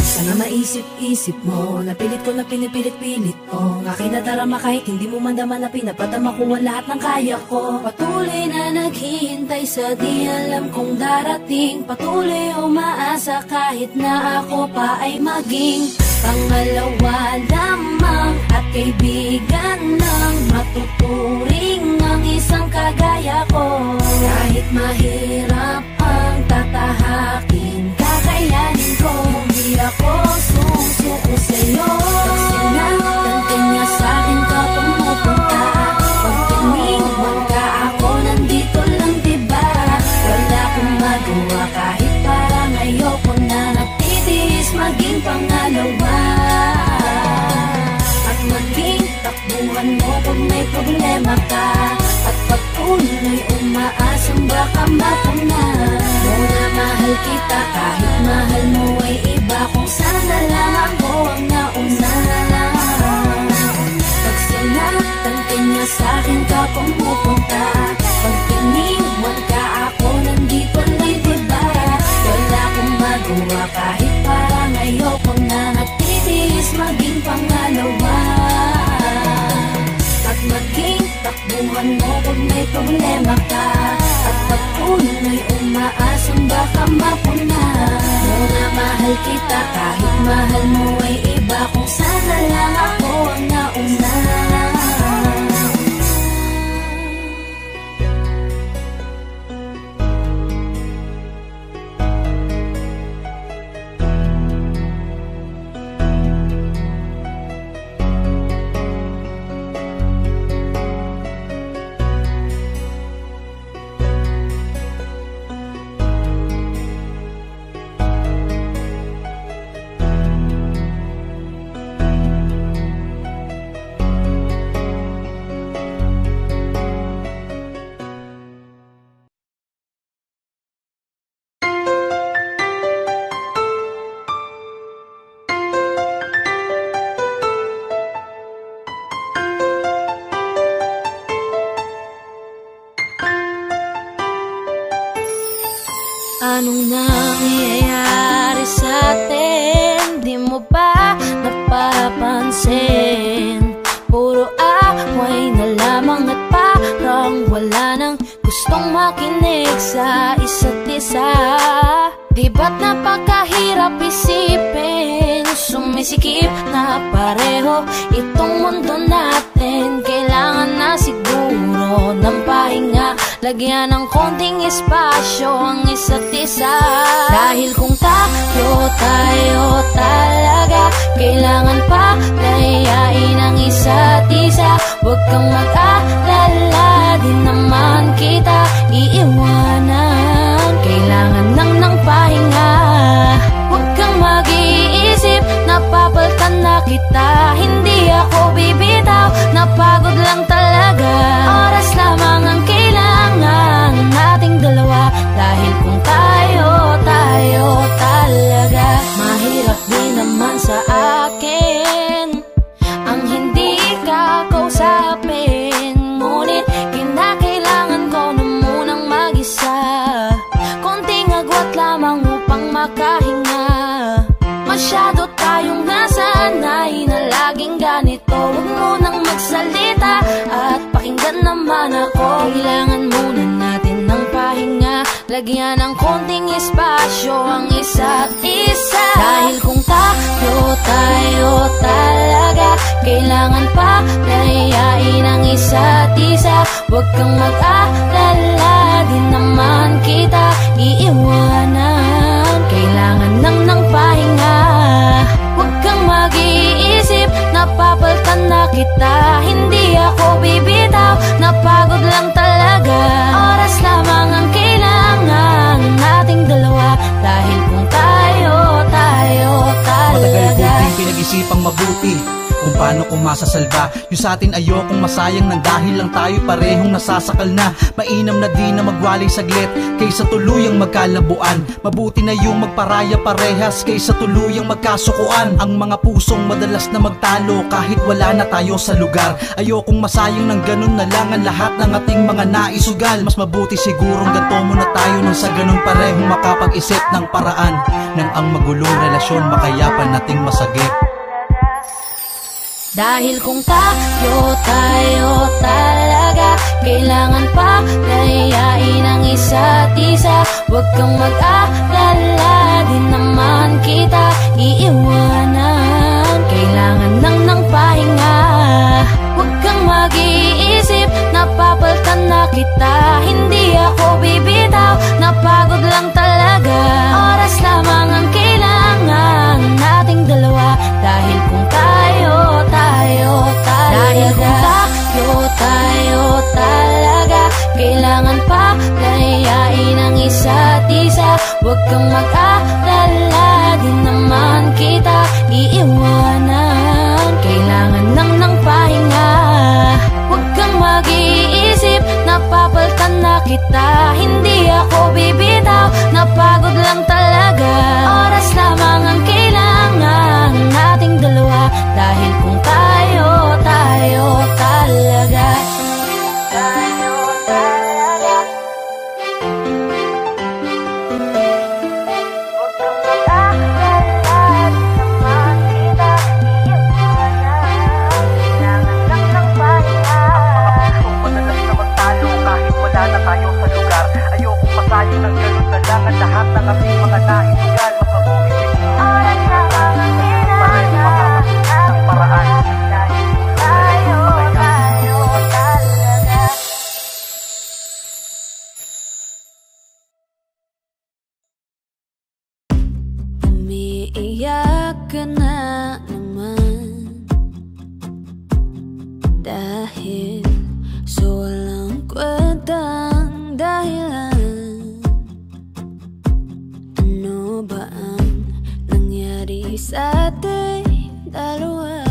Sana maisip-isip mo, napilit ko na pinipilit-pilit ko, ng aking nadarama kahit hindi mo mandaman na pinapadama ko ang lahat ng kaya ko. Patuloy na naghihintay sa di alam kung darating, patuloy umaasa kahit na ako pa ay maging pangalawa lamang, at kaibigan lang matuturing ang isang kagaya ko. Kahit mahirap ang tatahakin, kakayanin ko. Hindi ako susuko sa'yo. Pag sinaktan ka niya sa'kin ka pumupunta, pag iniwan ka ako nandito lang diba. Wala akong magawa kahit parang ayoko na, natitiis maging pangalawa. At maging takbuhan mo pag may problema ka, at patuloy umaasang baka mapuna. Muna mahal kita kahit mahal mo ay iba. Kung sana lang ako ang nauna. Pag sinaktan ka niya sa'kin ka pumupunta, pag iniwan ka ako nandito lang diba. Wala akong magawa kahit parang ayoko na, natitiis maging pangalawa. At maging takbuhan mo pag may problema ka, at patuloy umaasang baka mapuna. Muna mahal kita kahit mahal mo ay iba. Kung sana lang ako ang nauna. Anong nangyayari sa atin? Di mo ba napapansin? Puro away na lamang at parang wala nang gustong makinig sa isa't isa. Di ba't napakahirap isipin? Sumisikip na pareho itong mundo natin. Kailangan na siguro ng pahinga, lagyan ng konting espasyo ang isa't isa. Dahil kung tayo talaga, kailangan pa layain ang isa't isa. Huwag kang mag-alala, di naman kita iiwanan. Kailangan lang ng pahinga. Huwag kang mag-iisip, napapalitan na kita, hindi ako bibitaw. Napagod lang talaga, oras lamang ang kailangan nating dalawa. Dahil kung tayo talaga, mahirap din naman sa akin ang hindi ka kausapin. Ngunit kinakailangan ko na munang mag-isa, konting agwat lamang upang makahinga. Masyado tayong nasanay na laging ganito. Huwag munang magsalita at pakinggan naman ako. Kailangan muna natin ng pahinga, lagyan ng konting espasyo ang isa't isa. Dahil kung tayo talaga, kailangan pa layain ang isa't isa. Huwag kang mag-alala, di naman kita iiwanan. Kailangan lang ng pahinga, huwag kang mag-iisip, napapalitan na kita, hindi ako bibitaw. Napagod lang talaga, oras lamang ang kailangan nating dalawa. Dahil kung tayo talaga. Matagal ko din pinag-isipang mabuti kung paano ko masasalba yung sa atin. Ayokong masayang nang dahil lang tayo parehong nasasakal na. Mainam na di na magwalay saglit kaysa tuluyang magkalabuan. Mabuti na yung magparaya parehas kaysa tuluyang magkasukuan. Ang mga pusong madalas na magtalo kahit wala na tayo sa lugar. Ayokong masayang ng ganun na lang ang lahat ng ating mga naisugal. Mas mabuti sigurong ganto muna tayo nang sa ganun parehong makapag-isip ng paraan nang ang magulong relasyon makayapan nating masagip. Dahil kung tayo talaga, kailangan pa layain ang isa't isa. Huwag kang mag-alala, di naman kita iiwanan. Kailangan lang ng pahinga, huwag kang mag-iisip, napapalitan na kita, hindi ako bibitaw. Napagod lang talaga, oras lamang ang kailangan nating dalawa. Dahil kung tayo talaga, dahil kung tayo talaga, kailangan pa layain ang isa't isa. Huwag kang mag-alala, di naman kita iiwanan. Kailangan lang ng pahinga, huwag kang mag-iisip, napapalitan na kita, hindi ako bibitaw. Napagod lang talaga, oras lamang ang kailangan nating dalawa. Dahil kung tayo talaga, tayo talaga. Huwag kang mag-alala, di naman kita iiwanan. Kailangan lang ng pahinga. Kung madalas na magtalo kahit wala na tayo sa lugar. Ayokong masayang ng ganun na lang ang lahat ng ating mga naisugal. Mas mabuti siguro oras lamang ang kailangan ng paraan. Tayo talaga. Umiiyak ka na naman dahil sa walang kwentang dahilan. Ano ba ang nangyari sa ating dalawa?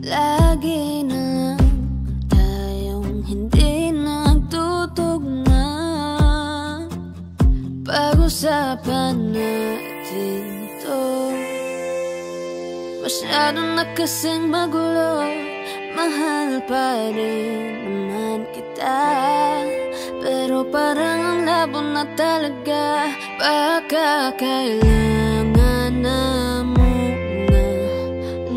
Lagi na lang tayong hindi nagtutugma. Pag-usapan natin to, masyado na kasing magulo. Mahal pa rin naman kita, pero parang ang labo na talaga. Baka kailangan na muna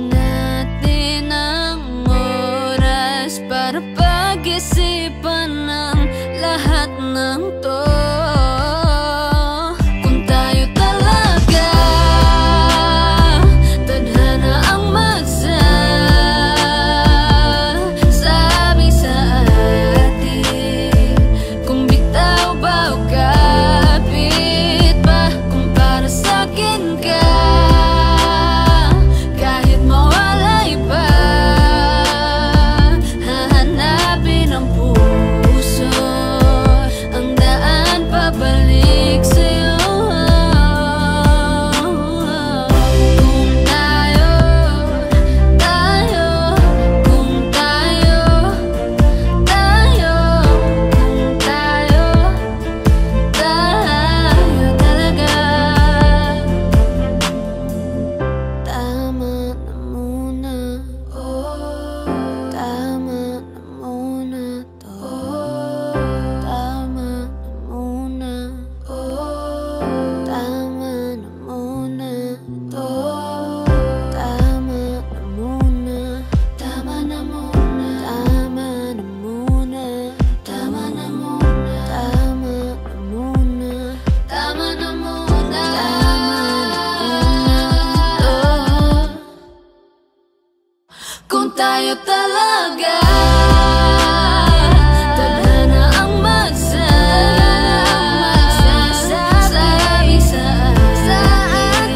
natin ang oras para pag-isipan ng lahat ng to. Kung tayo talaga, tadhana ang magsasabi sa atin. Kung bitaw ba o kapit ba, kung para sa'kin ka. talaga. Tadhana ang magsasabi sa atin.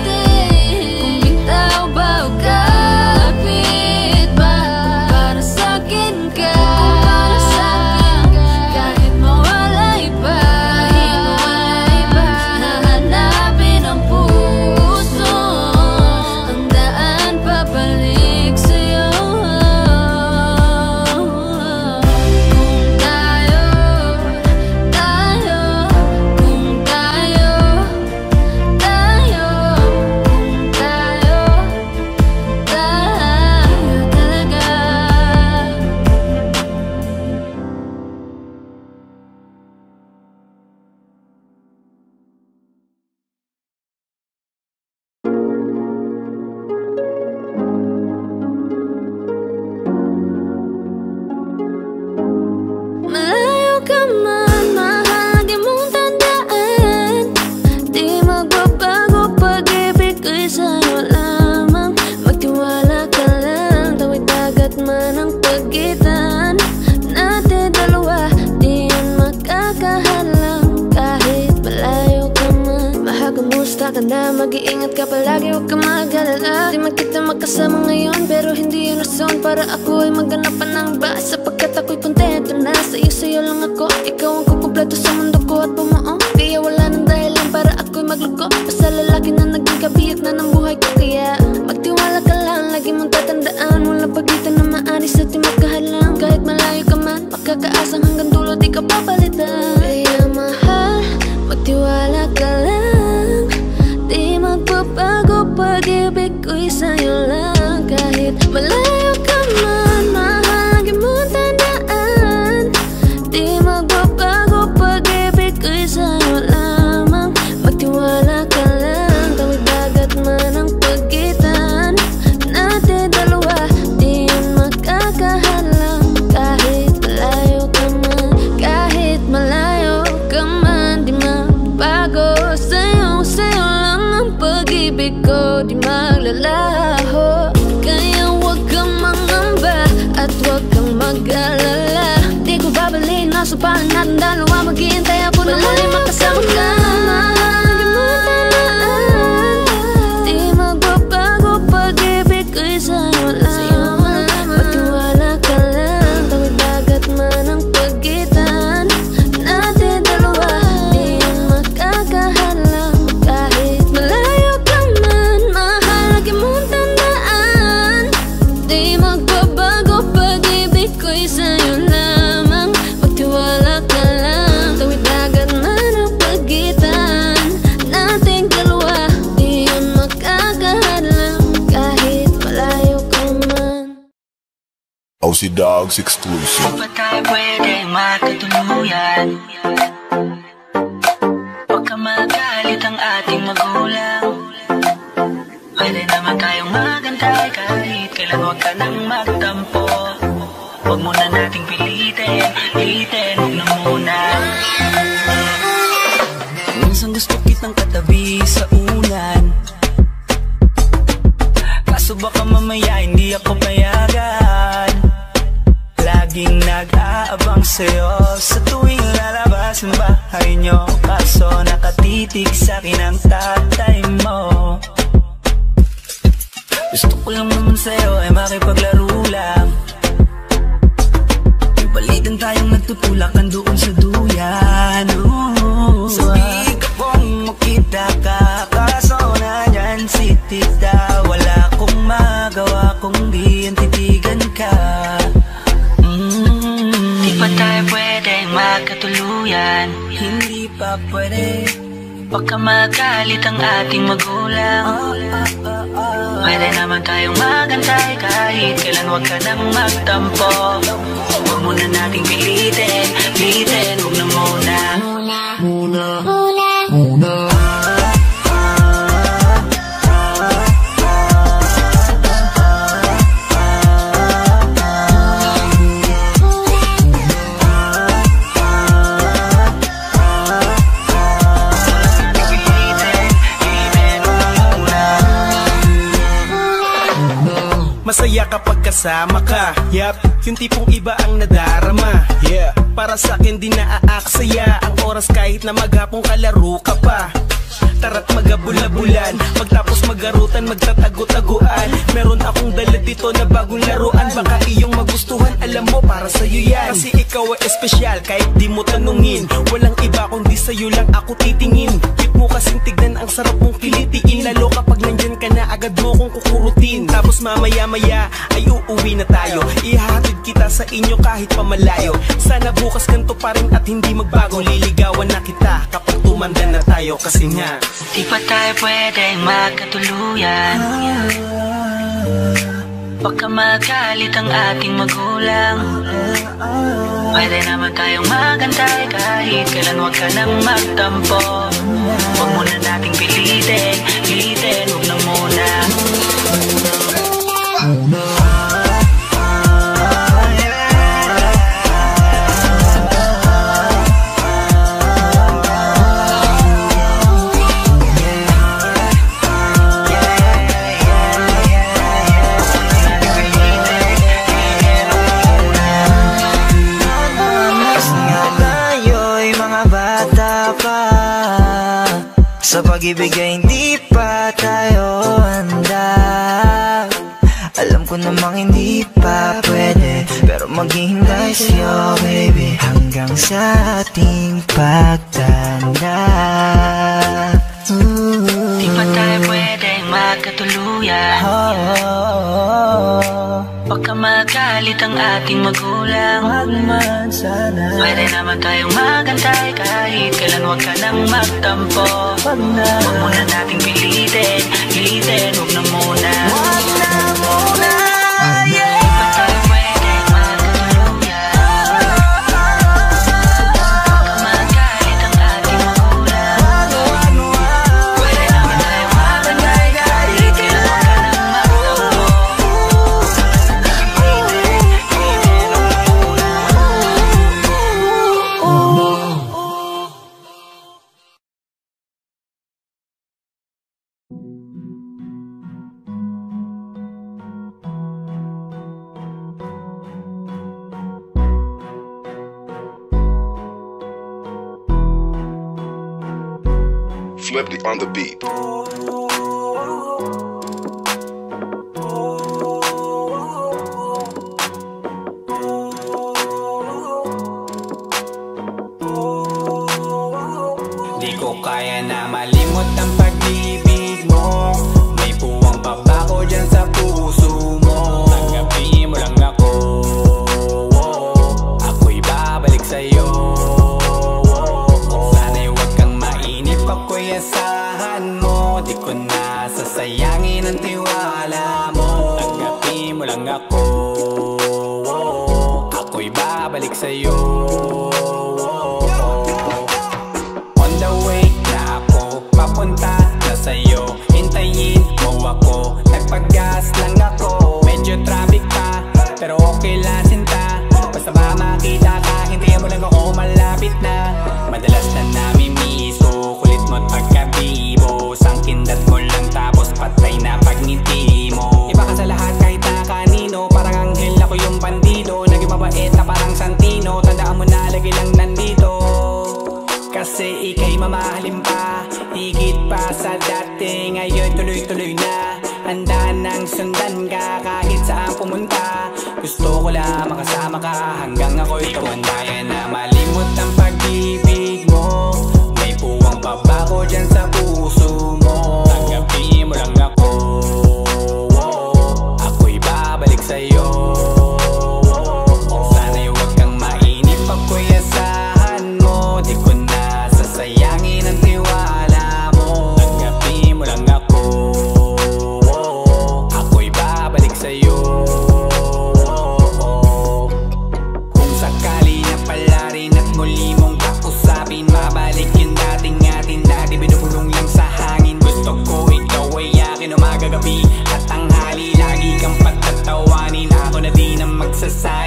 Kung bitaw ba o kapit ba, para sa'kin ka. Kahit mawalay pa, hahanapin ang puso, ang daan pabalik sa'yo. Malayo ka man, mahal, lagi mong tandaan. Di magbabago, pag-ibig ko'y sa'yo lamang. Magtiwala ka lang, tawid dagat man ang pagitan natin dalawa, di yan makakahalang. Kahit malayo ka man, mahal, kumusta ka na? Mag-iingat ka palagi, huwag ka mag-alala. Di man kita magkasama ngayon, pero hindi yun rason para ako ay magganapan ng baas. Sapagkat ako'y kontento na sa'yo lang ako. Ikaw ang kukumpleto sa mundo ko at bumuo. Kaya wala nang dahilan para ako'y magluko. Basta lalaki na naging kabiyak na ng buhay ko. Kaya magtiwala ka lang, lagi mong tatandaan. Walang pagitan na maanis at di magkahalang. Kahit malayo ka man, makakaasang hanggang dulo di ka papalitan. Kaya mahal, magtiwala ka lang. Di magbabago, pag-ibig ko'y sa'yo lang. Kahit malayo ka man, mahal, lagi mong tandaan. Di magbabago, pag-ibig ko'y sa'yo lamang. Magtiwala ka lang, tawid dagat man ang pagitan natin dalawa, di yan makakahalang. Kahit malayo ka man, kahit malayo ka man, di magbago. Sa'yo lang ang pag-ibig ko, di maglalaho. Kaya huwag kang mangamba at huwag kang mag-alala. Di ko babalik, nasa palan natin dalawa. Maghihintay ako na muli makasama ka. Lagi mo tandaan, di magbabago, pag-ibig ko'y sa'yo lamang. Magtiwala ka lang, tawid dagat man ang pagitan natin dalawa, di yan makakahalang. Kahit malayo ka man, mahal, lagi mong tandaan. Di magbabago, pag-ibig ko'y sa'yo lamang. Magtiwala ka lang, tawid dagat man ang pagitan nating dalawa, di yan makakahalang. Kahit malayo ka man. OC Dogs exclusive. Di ba tayo pwede makatuluyan? Huwag ka magalit ang ating magulang. Pwede naman tayong magantay kahit kailan, huwag ka nang magtampo. Huwag muna nating pilitin, huwag na muna. Minsan gusto kitang katabi sa unan, kaso baka mamaya hindi ako payagan. Laging nag-aabang sa'yo sa tuwing lalabas ng bahay nyo, kaso nakatitig sa'kin ang tatay mo. Gusto ko lang naman sa'yo ay makipaglaro lang. May balitan tayong nagtutulakan doon sa duyan. Sabi ka kung makita ka, kaso nandyan si tita. Wala akong magawa kung di ang titigan ka. Di pa tayo pwede magkatuluyan? Hindi pa pwede, baka magalit ang ating magulang. Pwede naman tayong magantay kahit kailan, huwag ka nang magtampo. Huwag muna nating pilitin, huwag na muna. Masaya kapag kasama ka. Yup, yung tipong iba ang nadarama. Yeah, para sa'kin di naaaksaya ang oras kahit na maghapong kalaro ka pa. Tara't magabula-bulan, pagtapos magarutan, magtatago-taguan. Meron akong dala dito na bagong laruan. Baka iyong magustuhan, alam mo para sa'yo yan. Kasi ikaw ay espesyal kahit di mo tanungin. Walang iba kundi sa'yo lang ako titingin. Cute mo kasing tignan, ang sarap mong kilitiin. Lalo kapag nandyan ka na, agad mo kong kukurutin. Tapos mamaya-maya ay uuwi na tayo. Ihahatid kita sa inyo kahit pamalayo. Sana bukas ganito pa rin at hindi magbago. Liligawan na kita kapag tumanda na tayo. Kasi nga di pa tayo pwedeng magkatuluyan. Baka magalit ang ating magulang. Pwede naman tayong magantay kahit kailan, huwag ka nang magtampo. Huwag muna nating pilitin, huwag na muna. Sa pag-ibig ay hindi pa tayo handa. Alam ko namang hindi pa pwede, pero maghihintay sa'yo baby hanggang sa ating pagtanda. Di pa tayo pwedeng magkatuluyan. Baka magalit ang ating magulang. Pwede naman tayong magantay kahit kailan, huwag ka nang magtampo. Huwag muna nating pilitin, huwag na muna. Huwag na muna. Flipped on the beat. Di ko kaya na malimot ang pag-ibig mo. May puwang pabako dyan sa puso mo. Tanggapin mo lang ako, ako'y babalik sa'yo. Ako'y asahan mo, di ko na sasayangin ang tiwala mo. Tanggapin mo lang ako, ako'y babalik sa'yo. On the way na ako, papunta na sa'yo. Hintayin mo ako, nagpag-gas lang ako. Medyo traffic pa, pero okay lang sinta. Basta ba makita ka, hintayin mo lang ako, malapit na. Madalas na namimiso, kulit mo't pagkabibo. Sangkindat mo lang tapos patay na pagngiti mo. Iba ka sa lahat kahit na kanino, parang anghel ako yung bandido. Naging mabait na parang Santino, tandaan mo na lagi lang nandito. Kasi ika'y mamahalin pa, higit pa sa dati. Ngayon tuloy-tuloy na, handa nang sundan ka kahit saan pumunta. Gusto ko lang makasama ka hanggang ako'y tumanda. Na malimot ang pag-ibig mo, may puwang pabako dyan sa puso mo. Tanggapin mo lang ako, ako'y babalik sa'yo. Sana'y huwag kang mainip, ako'y asahan mo. Di ko na sasayangin ang tiwala mo. Tanggapin mo lang ako, ako'y babalik sa'yo. Kung sakali na pala rin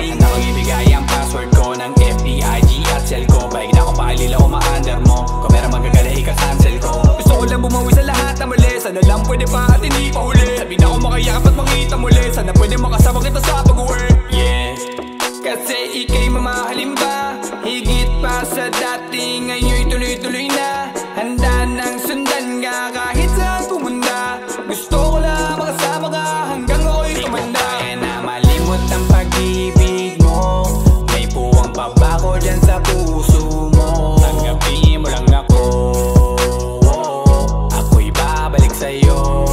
Handa kong ibigay ang password ko ng FBIG at cell ko. Paig na akong pakalila o ma-under mo. Kung meron magagala ika-cancel ko. Gusto ko lang bumawi sa lahat na mali. Sana lang pwede pa at hindi pa huli. Sabi na akong makayakap at makita muli. Sana pwede makasama kita sa pag-uwi. Yeah, kasi ika'y mamahalin ba? Higit pa sa dati, ngayon'y tuloy-tuloy na. Handa nang sundan ka kahit saan pumunta. Gusto ko lang makasama ka hanggang ako'y tumanda. Di ko kaya na malimot ang pag-ibig mo. May puwang pa ba ko dyan sa puso mo? Tanggapin mo lang ako, ako'y babalik sa'yo.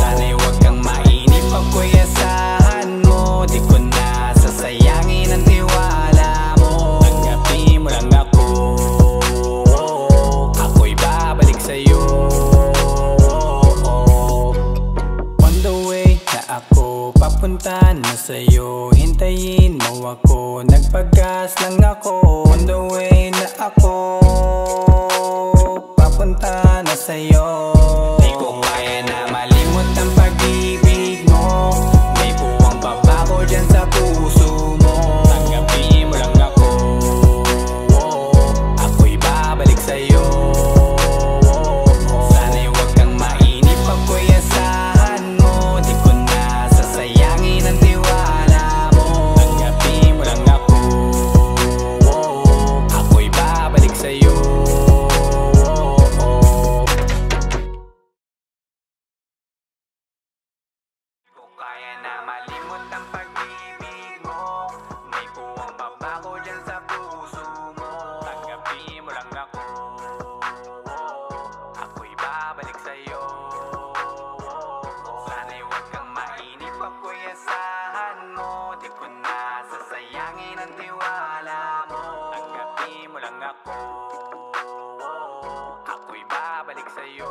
Sana'y huwag kang mainip ako'y asahan mo. Di ko na sasayangin ang tiwala mo. Tanggapin mo lang ako, ako'y babalik sa'yo. On the way na ako, papunta na sa'yo. Hintayin mo ako, nagpagas lang ako. On the way na ako, papunta na sa'yo. Di ko kaya na malimot ang pag-ibig mo. May puwang pa ba ko dyan sa puso mo? Tanggapin mo lang ako, ako'y babalik sa'yo. Sana'y huwag kang mainip ako'y asahan mo. Di ko na sasayangin ang tiwala mo. Tanggapin mo lang ako, ako'y babalik sa'yo. Kaya na malimot ang pag-ibig mo. May puwang pa ba ko dyan sa puso mo? Tanggapin mo lang ako, ako'y babalik sa'yo. Sana'y huwag kang mainip ako'y asahan mo. Di ko na sasayangin ang tiwala mo. Tanggapin mo lang ako, ako'y babalik sa'yo.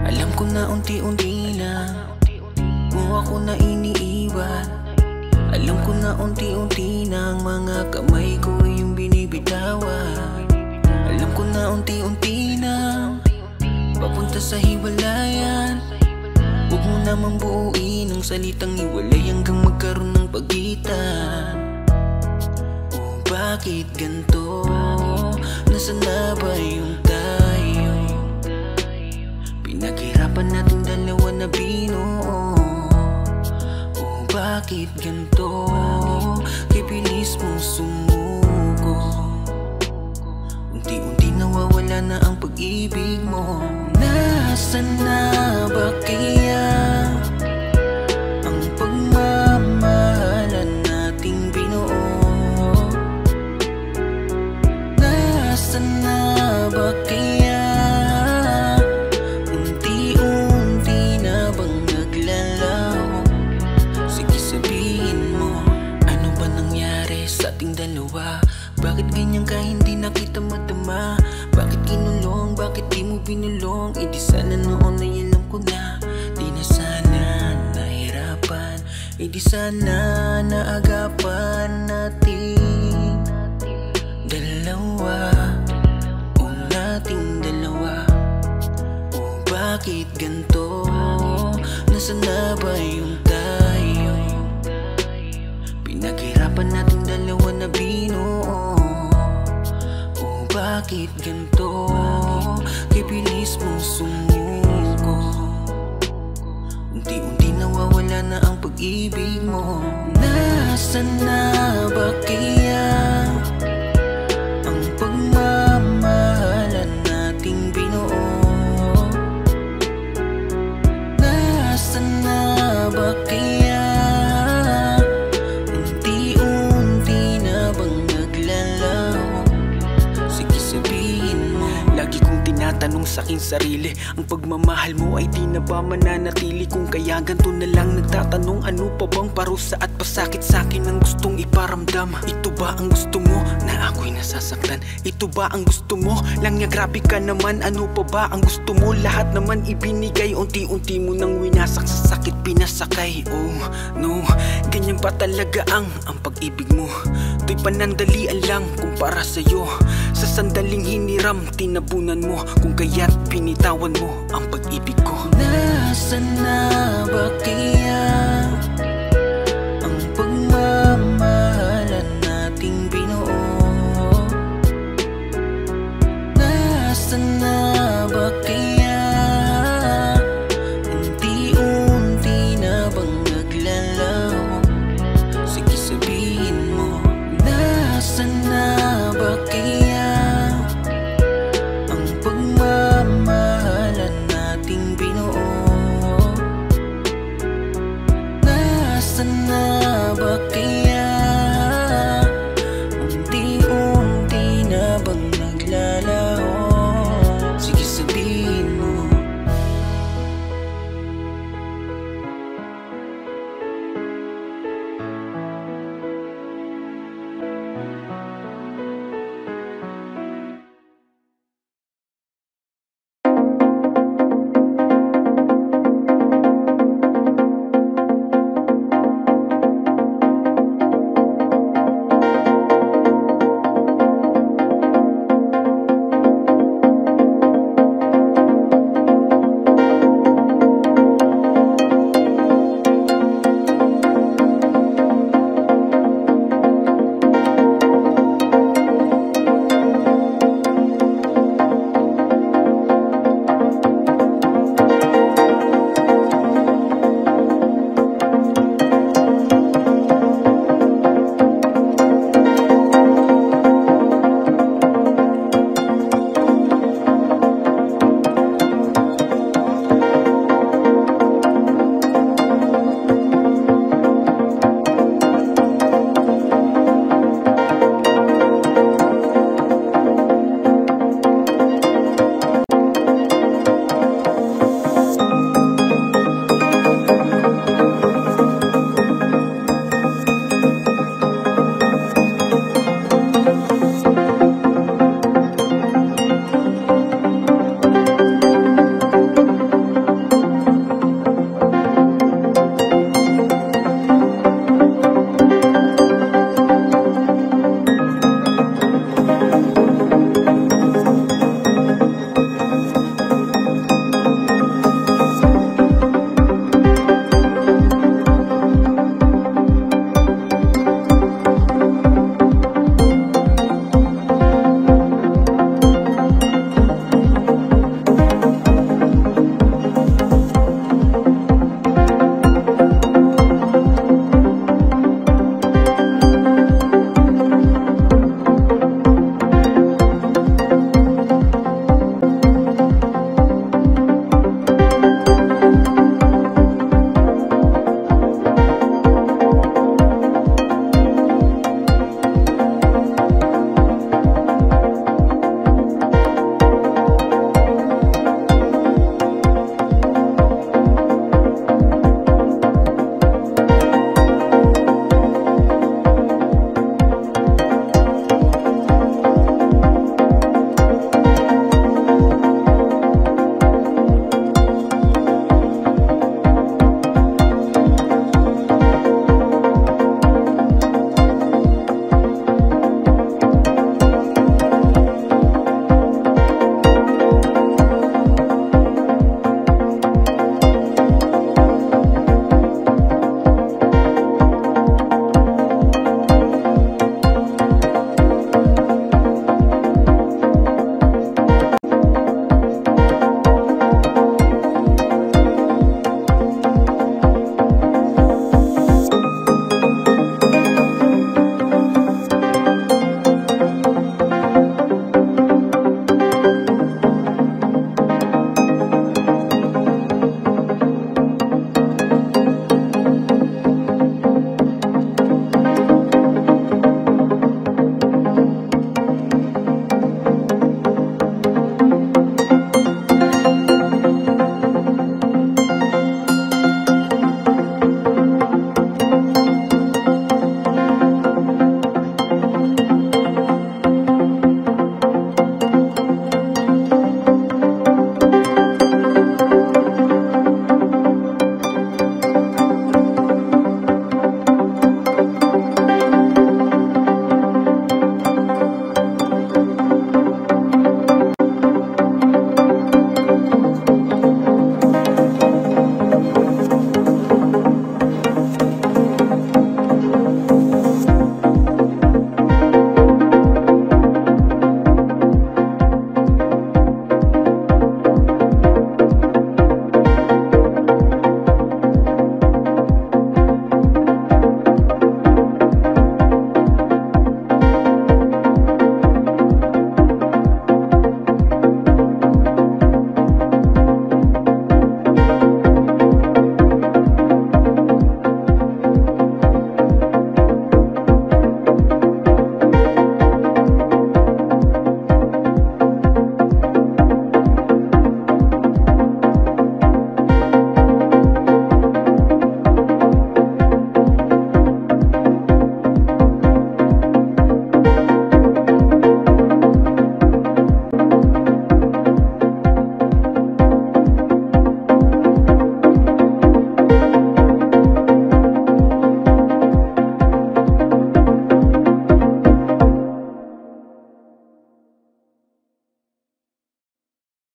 Alam ko na unti-unti na mo ako na iniiwan. Alam ko na unti-unti na ang mga kamay ko yung binibitawan. Alam ko na unti-unti na papunta sa hiwalayan. Huwag mo namang buuin ang salitang hiwalay hanggang magkaroon ng pagitan. Oh, bakit ganito? Nasaan na ba yung tayo? Pinaghirapan natin dalawa na binuo. Oh, bakit ganito? Kay bilis mong sumuko. Unti-unti nawawala na ang pag-ibig mo. Nasaan na ba kaya ang pagmamahalan nating binuo? Nasaan na ba kaya dalawa? Bakit ganyan ka hindi na kita madama? Bakit kinulong? Bakit di mo binulong? E di sana noon ay alam ko na. Di na sana nahirapan. E di sana naagapan natin dalawa. O nating dalawa. O bakit ganito? Nasaan na ba yung tayo? Pinaghirapan natin dalawa na binuo. Oh, bakit ganito? Kay bilis mong sumuko. Unti-unti nawawala na ang pag-ibig mo. Nasaan na ba kaya ang pagmamahalan nating binuo? Nasaan na ba kaya nagtatanong sa aking sarili, ang pagmamahal mo ay di na ba mananatili? Kung kaya ganito na lang nagtatanong, ano pa bang parusa at pasakit sa akin ang gustong iparamdam? Ito ba ang gusto mo na ako'y nasasaktan? Ito ba ang gusto mo lang niya? Grabe ka naman, ano pa ba ang gusto mo? Lahat naman ibinigay, unti-unti mo nang winasak, sa sakit pinasakay. Oh no, ganyan pa talaga ang pag-ibig mo. To'y panandalian lang kumpara sa'yo. Sa sandaling hiniram, tinabunan mo, kung kaya't pinitawan mo ang pag-ibig ko. Nasaan na ba kaya